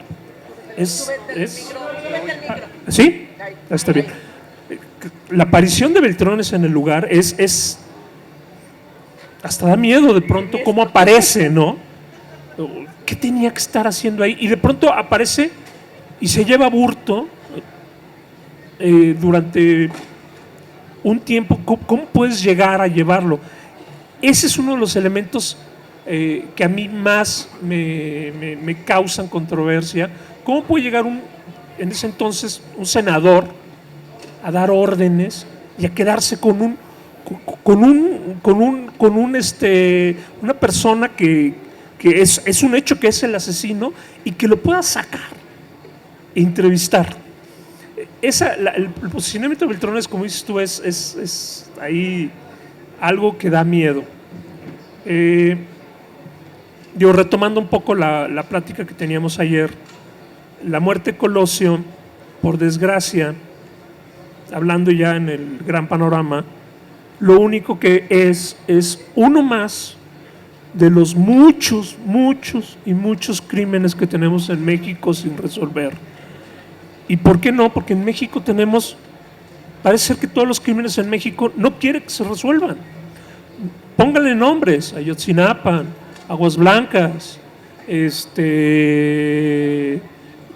[SPEAKER 2] es ¿sí? Está bien. La aparición de Beltrones en el lugar es hasta da miedo de pronto cómo aparece, ¿no? ¿Qué tenía que estar haciendo ahí? Y de pronto aparece y se lleva a Burto durante un tiempo. ¿Cómo puedes llegar a llevarlo? Ese es uno de los elementos que a mí más me causan controversia. ¿Cómo puede llegar en ese entonces un senador a dar órdenes y a quedarse con una persona que es un hecho que es el asesino y que lo pueda sacar e entrevistar? El posicionamiento de Beltrones, como dices tú, es ahí algo que da miedo. Retomando un poco la plática que teníamos ayer, la muerte de Colosio, por desgracia, hablando ya en el gran panorama, lo único que es uno más de los muchos crímenes que tenemos en México sin resolver. ¿Y por qué no? Porque en México parece ser que todos los crímenes en México no quieren que se resuelvan. Pónganle nombres: Ayotzinapa, Aguas Blancas,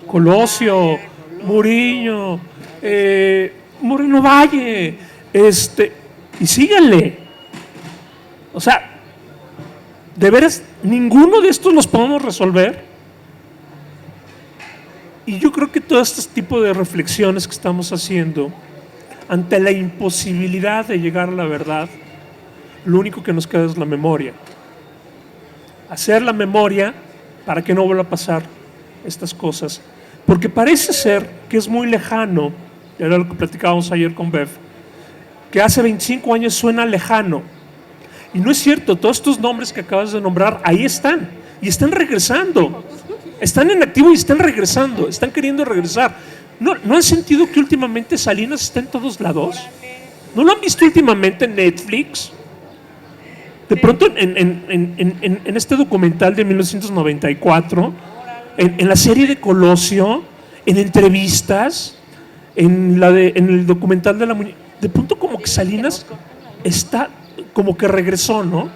[SPEAKER 2] Colosio, Murillo, Moreno Valle, y síganle. O sea, de veras, ninguno de estos los podemos resolver. Y yo creo que todo este tipo de reflexiones que estamos haciendo ante la imposibilidad de llegar a la verdad, lo único que nos queda es la memoria. Hacer la memoria para que no vuelva a pasar estas cosas. Porque parece ser que es muy lejano, era lo que platicábamos ayer con Bev, que hace 25 años suena lejano. Y no es cierto, todos estos nombres que acabas de nombrar, ahí están. Y están regresando. Están en activo y están regresando. Están queriendo regresar. ¿No han sentido que últimamente Salinas está en todos lados? ¿No lo han visto últimamente en Netflix? De pronto en este documental de 1994, en la serie de Colosio, en entrevistas, en el documental de la muñeca, de pronto como que Salinas está como que regresó, ¿no?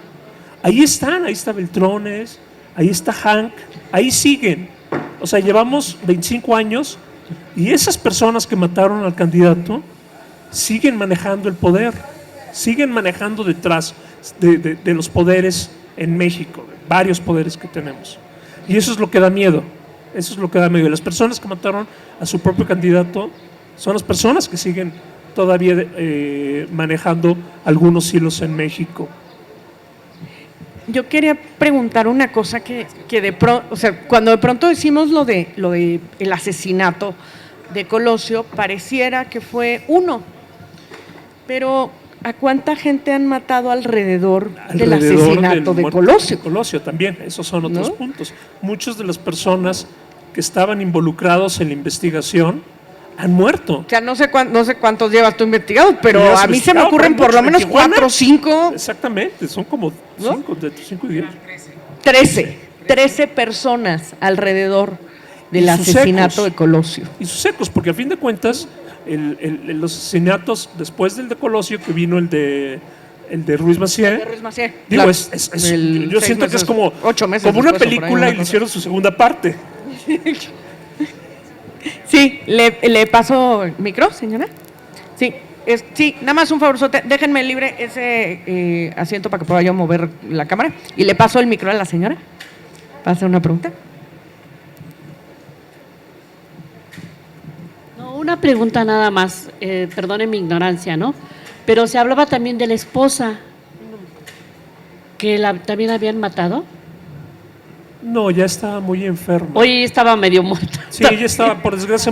[SPEAKER 2] Ahí están, ahí está Beltrones, ahí está Hank, ahí siguen. O sea, llevamos 25 años y esas personas que mataron al candidato siguen manejando el poder, siguen manejando detrás de los poderes en México, varios poderes que tenemos. Y eso es lo que da miedo, eso es lo que da miedo. Las personas que mataron a su propio candidato son las personas que siguen todavía manejando algunos hilos en México.
[SPEAKER 3] Yo quería preguntar una cosa que de pronto, o sea, cuando de pronto decimos lo de el asesinato de Colosio, pareciera que fue uno, pero ¿a cuánta gente han matado alrededor del asesinato de Colosio?
[SPEAKER 2] De Colosio también, esos son otros puntos. Muchas de las personas que estaban involucrados en la investigación han muerto.
[SPEAKER 3] O sea, no sé cuántos llevas tú investigados, pero a mí se me ocurren por lo menos 4 o 5.
[SPEAKER 2] Exactamente, son como 5, de 5 y 10.
[SPEAKER 3] 13 personas alrededor del asesinato de Colosio.
[SPEAKER 2] Y sus ecos, porque a fin de cuentas, los asesinatos después del de Colosio, que vino el de Ruiz Massieu. Digo,
[SPEAKER 3] claro,
[SPEAKER 2] yo siento que es como
[SPEAKER 3] 8 meses
[SPEAKER 2] como una
[SPEAKER 3] después,
[SPEAKER 2] película y le hicieron su segunda parte.
[SPEAKER 3] Sí, ¿le paso el micro, señora? Sí, sí, nada más un favor, déjenme libre ese asiento para que pueda yo mover la cámara y le paso el micro a la señora para hacer una pregunta.
[SPEAKER 4] No, una pregunta nada más, perdone mi ignorancia, ¿no? Pero se hablaba también de la esposa, que también habían matado.
[SPEAKER 2] No, ya estaba muy enferma.
[SPEAKER 4] Hoy estaba medio muerta.
[SPEAKER 2] Sí, ella estaba, por desgracia,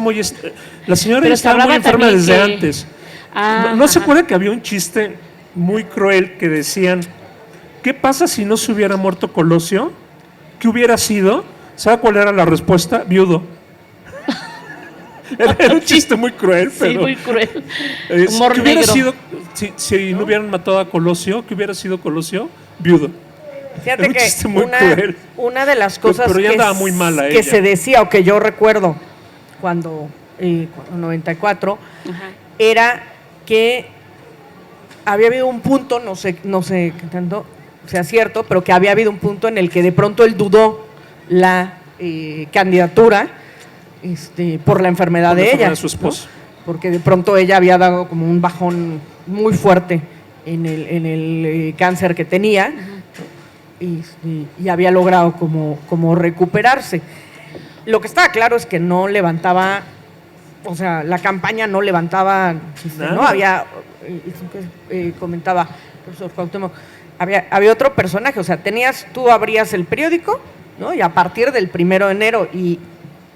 [SPEAKER 2] la señora ya estaba muy enferma desde antes. ¿No se acuerdan que había un chiste muy cruel que decían, ¿qué pasa si no se hubiera muerto Colosio? ¿Qué hubiera sido? ¿Sabe cuál era la respuesta? Viudo. Era un chiste muy cruel, pero...
[SPEAKER 4] Sí, muy cruel.
[SPEAKER 2] Humor ¿qué hubiera sido, si no hubieran matado a Colosio, ¿qué hubiera sido Colosio? Viudo.
[SPEAKER 3] Fíjate que una de las cosas
[SPEAKER 2] pero ya andaba muy mala
[SPEAKER 3] que se decía, o que yo recuerdo cuando 94, era que había habido un punto, no sé qué tanto sea cierto, pero que había habido un punto en el que de pronto él dudó la candidatura por la enfermedad de ella,
[SPEAKER 2] de su esposo.
[SPEAKER 3] ¿no? Porque de pronto ella había dado como un bajón muy fuerte en el cáncer que tenía. y había logrado como recuperarse. Lo que estaba claro es que no levantaba, o sea, la campaña no levantaba, ¿no? Había, comentaba el profesor Cuauhtémoc, había otro personaje, o sea, tú abrías el periódico, ¿no? Y a partir del 1 de enero y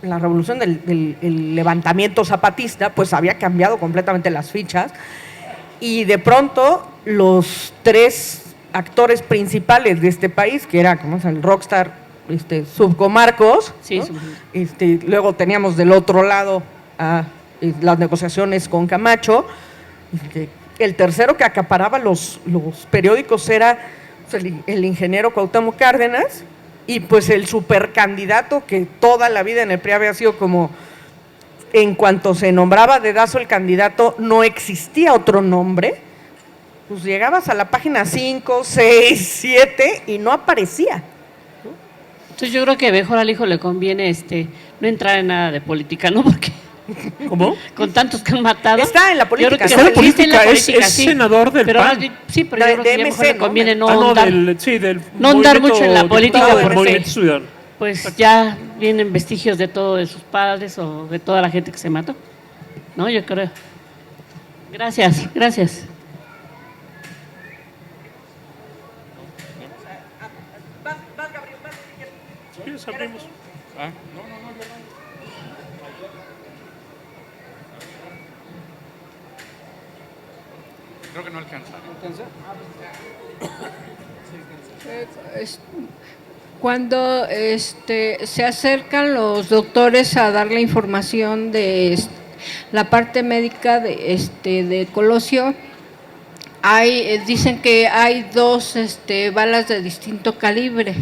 [SPEAKER 3] la revolución del levantamiento zapatista, pues había cambiado completamente las fichas, y de pronto los 3 actores principales de este país, que era como el rockstar Subco Marcos,
[SPEAKER 4] Sí,
[SPEAKER 3] ¿no? Luego teníamos del otro lado las negociaciones con Camacho. El tercero que acaparaba los periódicos era pues, el ingeniero Cuauhtémoc Cárdenas, y pues el supercandidato que toda la vida en el PRI había sido como, en cuanto se nombraba dedazo el candidato, no existía otro nombre, pues llegabas a la página 5, 6, 7 y no aparecía.
[SPEAKER 4] Entonces yo creo que mejor al hijo le conviene no entrar en nada de política, ¿no? Porque
[SPEAKER 2] ¿Cómo?
[SPEAKER 4] con tantos que han matado.
[SPEAKER 3] Está en la política.
[SPEAKER 4] Yo creo que
[SPEAKER 2] Está en la
[SPEAKER 4] sí, está en la
[SPEAKER 2] política, es
[SPEAKER 4] sí.
[SPEAKER 2] senador del
[SPEAKER 4] Pero
[SPEAKER 2] PAN.
[SPEAKER 4] más bien, sí, pero
[SPEAKER 3] De-
[SPEAKER 4] yo creo que
[SPEAKER 3] de
[SPEAKER 4] ya
[SPEAKER 3] MC,
[SPEAKER 4] mejor le
[SPEAKER 3] ¿no?
[SPEAKER 4] conviene no
[SPEAKER 2] no,
[SPEAKER 4] andar,
[SPEAKER 2] del
[SPEAKER 4] no andar mucho en la
[SPEAKER 2] movimiento-
[SPEAKER 4] política,
[SPEAKER 2] diputado del
[SPEAKER 3] porque-
[SPEAKER 2] Movimiento Ciudadano.
[SPEAKER 4] pues ya vienen vestigios de todo, de sus padres o de toda la gente que se mató. ¿No? Yo creo. Gracias, gracias.
[SPEAKER 2] Sí, abrimos.
[SPEAKER 5] Creo que no alcanza.
[SPEAKER 6] Cuando se acercan los doctores a dar la información de la parte médica de Colosio, dicen que hay 2 balas de distinto calibre.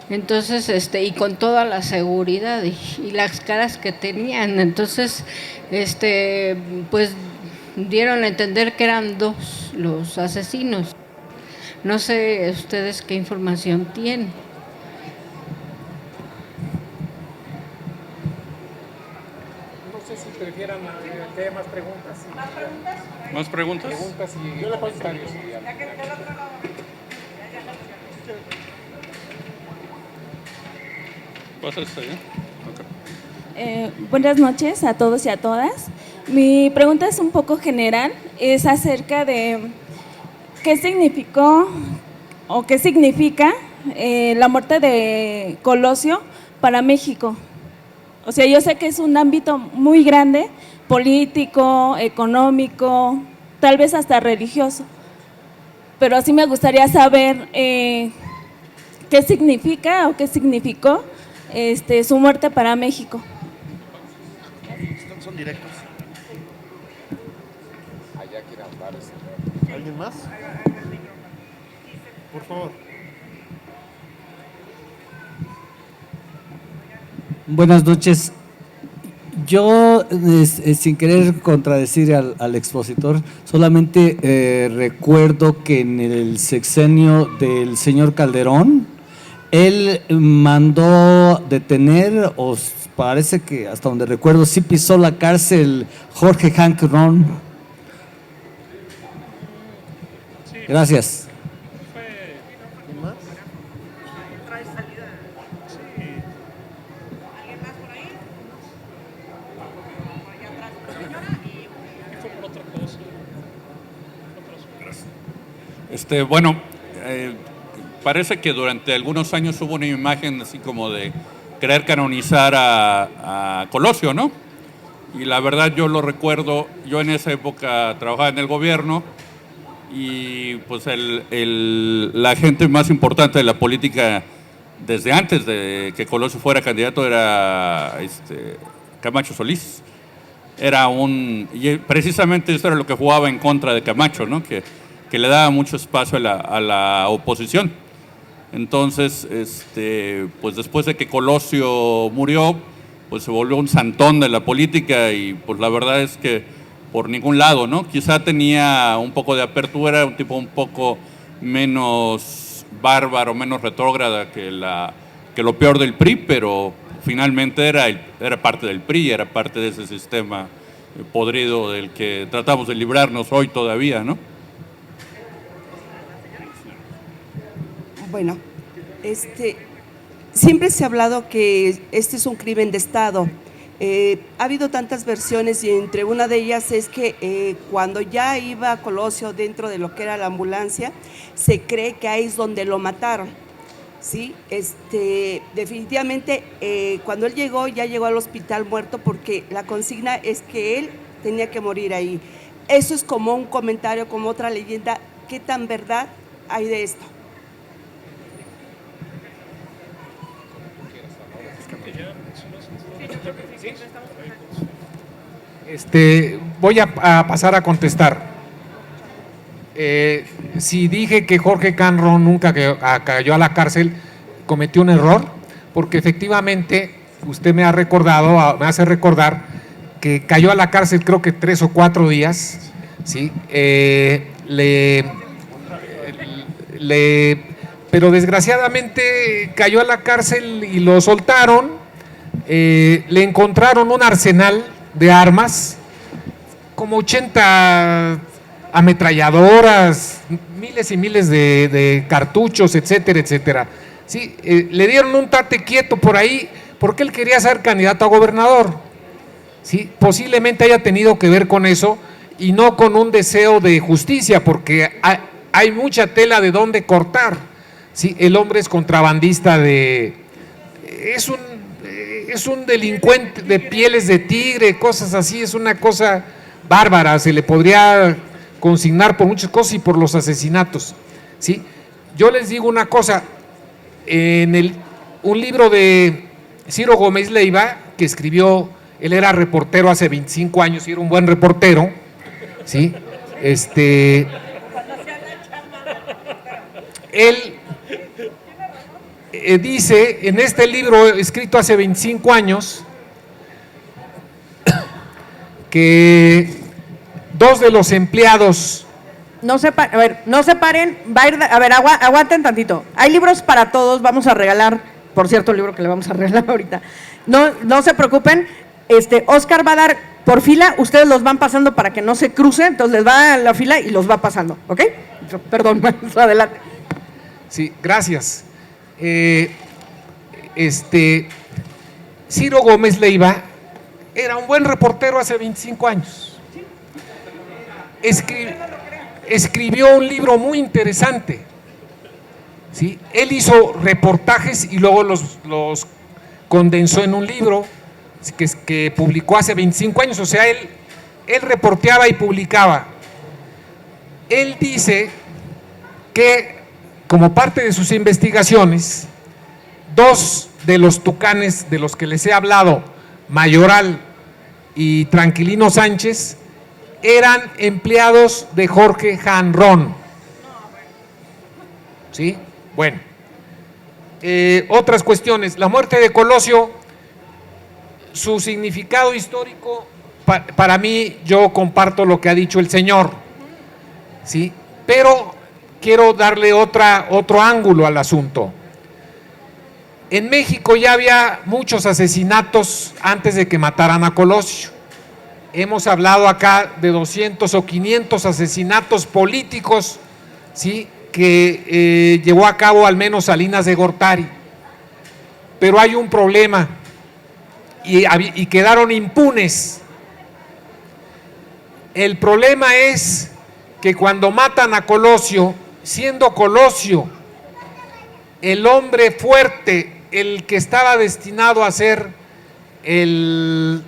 [SPEAKER 6] Entonces, y con toda la seguridad y las caras que tenían, entonces, pues dieron a entender que eran 2 los asesinos. No sé ustedes qué información tienen.
[SPEAKER 1] No sé si prefieran que haya más preguntas.
[SPEAKER 5] ¿Más preguntas?
[SPEAKER 1] Preguntas y comentarios.
[SPEAKER 5] ¿Pasa esta ya?
[SPEAKER 7] Buenas noches a todos y a todas. Mi pregunta es un poco general, es acerca de qué significó o qué significa la muerte de Colosio para México. O sea, yo sé que es un ámbito muy grande, político, económico, tal vez hasta religioso, pero sí me gustaría saber qué significa o qué significó su muerte para México.
[SPEAKER 8] Son directos. ¿Alguien más? Por favor.
[SPEAKER 9] Buenas noches. Yo, sin querer contradecir al expositor, solamente recuerdo que en el sexenio del señor Calderón, él mandó detener, o parece que hasta donde recuerdo, sí pisó la cárcel Jorge Hank Ron. Gracias.
[SPEAKER 5] Bueno, parece que durante algunos años hubo una imagen así como de querer canonizar a Colosio, ¿no? Y la verdad yo lo recuerdo, yo en esa época trabajaba en el gobierno y pues la gente más importante de la política desde antes de que Colosio fuera candidato era Camacho Solís. Y precisamente eso era lo que jugaba en contra de Camacho, ¿no? Que le daba mucho espacio a la oposición. Entonces, pues después de que Colosio murió, pues se volvió un santón de la política y pues la verdad es que por ningún lado, ¿no? Quizá tenía un poco de apertura, un tipo un poco menos bárbaro, menos retrógrada que lo peor del PRI, pero finalmente era parte del PRI, era parte de ese sistema podrido del que tratamos de librarnos hoy todavía, ¿no?
[SPEAKER 10] Bueno,
[SPEAKER 8] Siempre se ha hablado que este es un crimen de Estado. Ha habido tantas versiones y entre una de ellas es que cuando ya iba Colosio dentro de lo que era la ambulancia, se cree que ahí es donde lo mataron. Sí, definitivamente cuando él llegó, ya llegó al hospital muerto porque la consigna es que él tenía que morir ahí. Eso es como un comentario, como otra leyenda. ¿Qué tan verdad hay de esto?
[SPEAKER 1] Voy a pasar a contestar. Si dije que Jorge Canron nunca cayó a la cárcel, cometió un error, porque efectivamente usted me hace recordar que cayó a la cárcel creo que 3 o 4 días, ¿sí? Pero desgraciadamente cayó a la cárcel y lo soltaron, le encontraron un arsenal de armas, como 80 ametralladoras, miles y miles de cartuchos, etcétera, etcétera. Sí, le dieron un tate quieto por ahí porque él quería ser candidato a gobernador. Sí, posiblemente haya tenido que ver con eso y no con un deseo de justicia, porque hay mucha tela de dónde cortar. Sí, el hombre es contrabandista es un delincuente de pieles de tigre, cosas así, es una cosa bárbara, se le podría consignar por muchas cosas y por los asesinatos, ¿sí? Yo les digo una cosa, un libro de Ciro Gómez Leiva, que escribió, él era reportero hace 25 años y era un buen reportero, ¿sí? Él dice en este libro escrito hace 25 años que 2 de los empleados...
[SPEAKER 3] No se paren, va a ir, a ver, aguanten tantito. Hay libros para todos, vamos a regalar, por cierto, el libro que le vamos a regalar ahorita. No se preocupen, Oscar va a dar por fila, ustedes los van pasando para que no se crucen, entonces les va a la fila y los va pasando, ¿ok? Perdón, adelante.
[SPEAKER 1] Sí, gracias. Ciro Gómez Leiva era un buen reportero hace 25 años. Escribió un libro muy interesante, ¿sí? Él hizo reportajes y luego los condensó en un libro que publicó hace 25 años, o sea, él reporteaba y publicaba. Él dice que como parte de sus investigaciones, 2 de los tucanes de los que les he hablado, Mayoral y Tranquilino Sánchez, eran empleados de Jorge Canron. ¿Sí? Bueno. Otras cuestiones. La muerte de Colosio, su significado histórico, para mí, yo comparto lo que ha dicho el señor, ¿sí? Pero quiero darle otro ángulo al asunto. En México ya había muchos asesinatos antes de que mataran a Colosio. Hemos hablado acá de 200 o 500 asesinatos políticos, ¿sí?, que llevó a cabo al menos Salinas de Gortari. Pero hay un problema y quedaron impunes. El problema es que cuando matan a Colosio, siendo Colosio el hombre fuerte, el que estaba destinado a ser el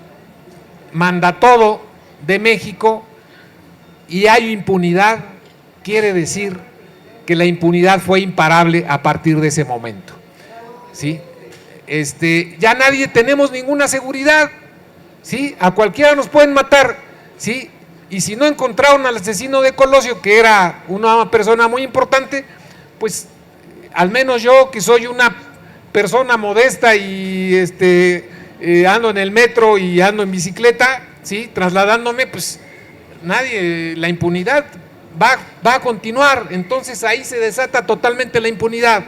[SPEAKER 1] mandatodo de México, y hay impunidad, quiere decir que la impunidad fue imparable a partir de ese momento, ¿sí? Ya nadie tenemos ninguna seguridad, ¿sí? A cualquiera nos pueden matar, ¿sí? Y si no encontraron al asesino de Colosio, que era una persona muy importante, pues al menos yo, que soy una persona modesta y ando en el metro y ando en bicicleta, ¿sí?, trasladándome, pues nadie, la impunidad va a continuar. Entonces ahí se desata totalmente la impunidad.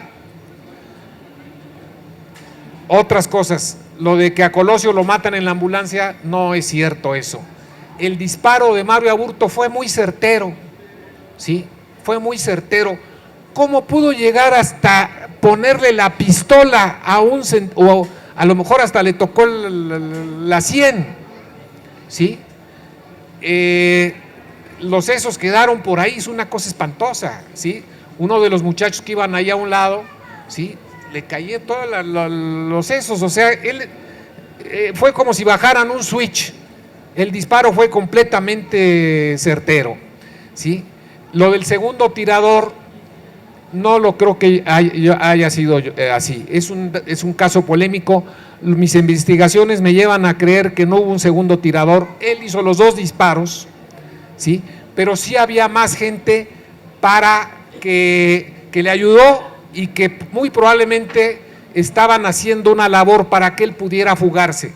[SPEAKER 1] Otras cosas, lo de que a Colosio lo matan en la ambulancia, no es cierto eso. El disparo de Mario Aburto fue muy certero, ¿sí? Fue muy certero. ¿cómo pudo llegar hasta ponerle la pistola a o a lo mejor hasta le tocó la 100? ¿Sí? Los sesos quedaron por ahí, es una cosa espantosa, ¿sí? Uno de los muchachos que iban ahí a un lado, ¿sí? Le caían todos los sesos, o sea, él fue como si bajaran un switch. El disparo fue completamente certero, ¿sí? Lo del segundo tirador no lo creo que haya sido así. Es un caso polémico. Mis investigaciones me llevan a creer que no hubo un segundo tirador. Él hizo los 2 disparos, ¿sí? Pero sí había más gente para que le ayudó y que muy probablemente estaban haciendo una labor para que él pudiera fugarse,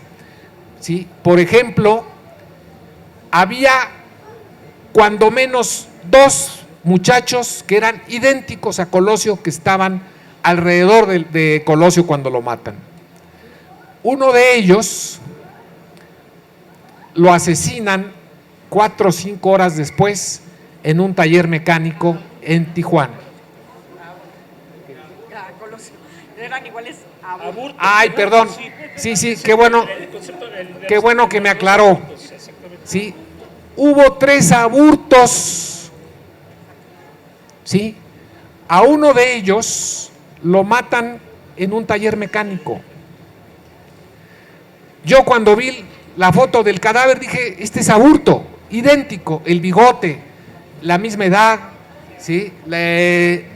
[SPEAKER 1] ¿sí? Por ejemplo, había cuando menos 2 muchachos que eran idénticos a Colosio, que estaban alrededor de Colosio cuando lo matan. Uno de ellos lo asesinan 4 o 5 horas después en un taller mecánico en Tijuana.
[SPEAKER 3] Eran iguales a
[SPEAKER 1] Ay, perdón. Sí, qué bueno que me aclaró. Sí, hubo 3 abortos, ¿sí? A uno de ellos lo matan en un taller mecánico. Yo cuando vi la foto del cadáver dije, este es aborto, idéntico, el bigote, la misma edad, ¿sí?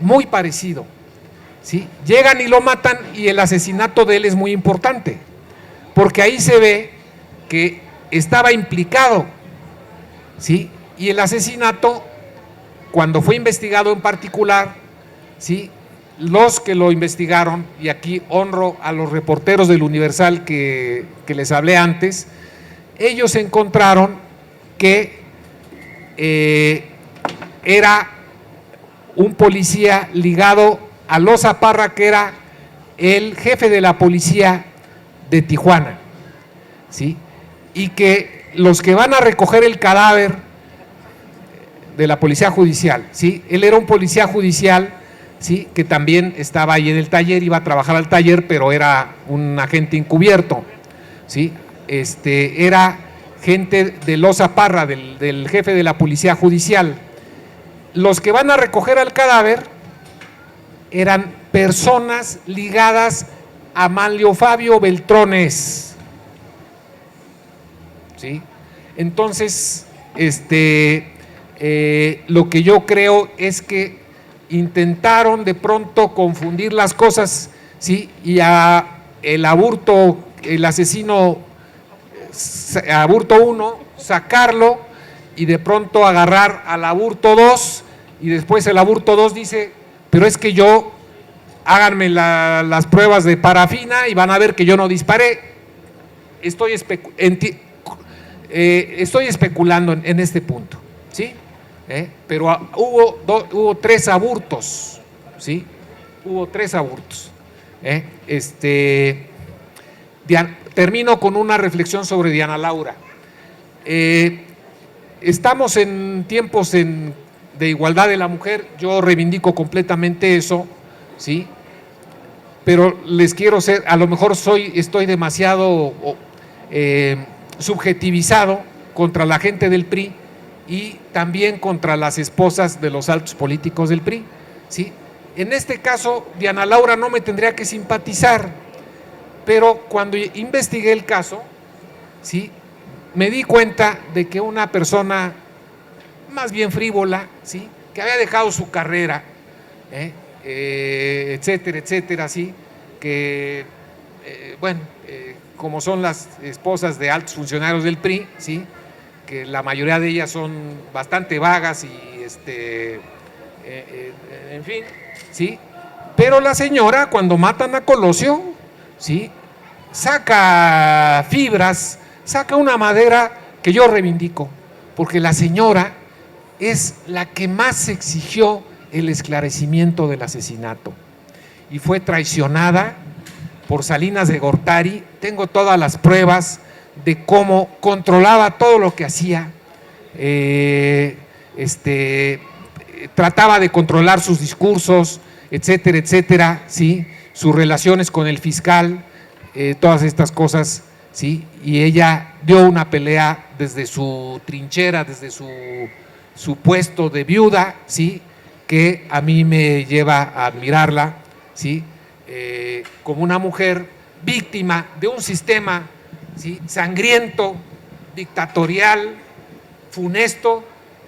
[SPEAKER 1] Muy parecido, ¿sí? Llegan y lo matan, y el asesinato de él es muy importante, porque ahí se ve que estaba implicado, ¿sí? Y el asesinato, cuando fue investigado en particular, ¿sí? Los que lo investigaron, y aquí honro a los reporteros del Universal que les hablé antes, ellos encontraron que era un policía ligado a Loza Parra, que era el jefe de la policía de Tijuana, ¿sí? Y que los que van a recoger el cadáver de la policía judicial, ¿sí? Él era un policía judicial, ¿sí? Que también estaba ahí en el taller, iba a trabajar al taller, pero era un agente encubierto, ¿sí? Era gente de Loza Parra, del jefe de la policía judicial. Los que van a recoger al cadáver eran personas ligadas a Manlio Fabio Beltrones, ¿sí? Entonces, lo que yo creo es que intentaron de pronto confundir las cosas, ¿sí? Y el aborto, el asesino aborto 1, sacarlo, y de pronto agarrar al aborto 2, y después el aborto 2 dice, pero es que háganme las pruebas de parafina y van a ver que yo no disparé. Estoy especulando en este punto, ¿sí? Pero hubo 3 abortos, ¿sí? Hubo 3 abortos. Termino con una reflexión sobre Diana Laura. Estamos en tiempos de igualdad de la mujer, yo reivindico completamente eso, ¿sí? Pero les quiero ser, a lo mejor estoy demasiado subjetivizado contra la gente del PRI y también contra las esposas de los altos políticos del PRI, ¿sí? En este caso, Diana Laura no me tendría que simpatizar, pero cuando investigué el caso, ¿sí? Me di cuenta de que una persona más bien frívola, ¿sí? Que había dejado su carrera, etcétera, etcétera, ¿sí? Que, como son las esposas de altos funcionarios del PRI, ¿sí? Que la mayoría de ellas son bastante vagas y, en fin, ¿sí? Pero la señora, cuando matan a Colosio, ¿sí? Saca fibras, saca una madera que yo reivindico, porque la señora es la que más exigió el esclarecimiento del asesinato y fue traicionada por Salinas de Gortari. Tengo todas las pruebas de cómo controlaba todo lo que hacía, trataba de controlar sus discursos, etcétera, etcétera, ¿sí? Sus relaciones con el fiscal, todas estas cosas, ¿sí? Y ella dio una pelea desde su trinchera, desde su puesto de viuda, ¿sí? Que a mí me lleva a admirarla, ¿sí? Como una mujer víctima de un sistema, ¿sí? Sangriento, dictatorial, funesto,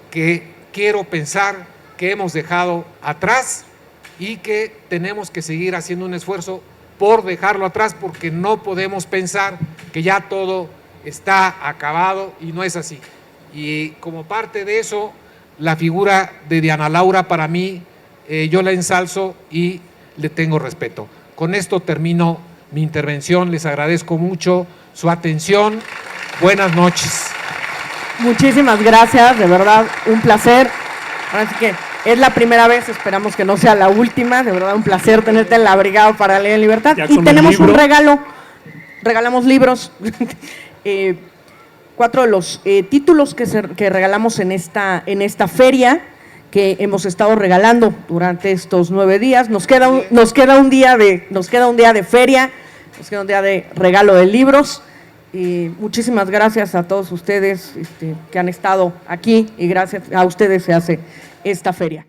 [SPEAKER 1] que quiero pensar que hemos dejado atrás y que tenemos que seguir haciendo un esfuerzo por dejarlo atrás, porque no podemos pensar que ya todo está acabado, y no es así. Y como parte de eso, la figura de Diana Laura, para mí, yo la ensalzo y le tengo respeto. Con esto termino mi intervención, les agradezco mucho su atención, buenas noches.
[SPEAKER 3] Muchísimas gracias, de verdad, un placer. Así que es la primera vez, esperamos que no sea la última, de verdad un placer tenerte en la Brigada para Leer en Libertad.
[SPEAKER 2] Ya
[SPEAKER 3] Y
[SPEAKER 2] con
[SPEAKER 3] tenemos
[SPEAKER 2] el libro.
[SPEAKER 3] un regalo, regalamos libros, 4 de los títulos que regalamos en esta feria que hemos estado regalando durante estos 9 días. Nos queda un día de feria, nos queda un día de regalo de libros. Y muchísimas gracias a todos ustedes que han estado aquí, y gracias a ustedes se hace esta feria.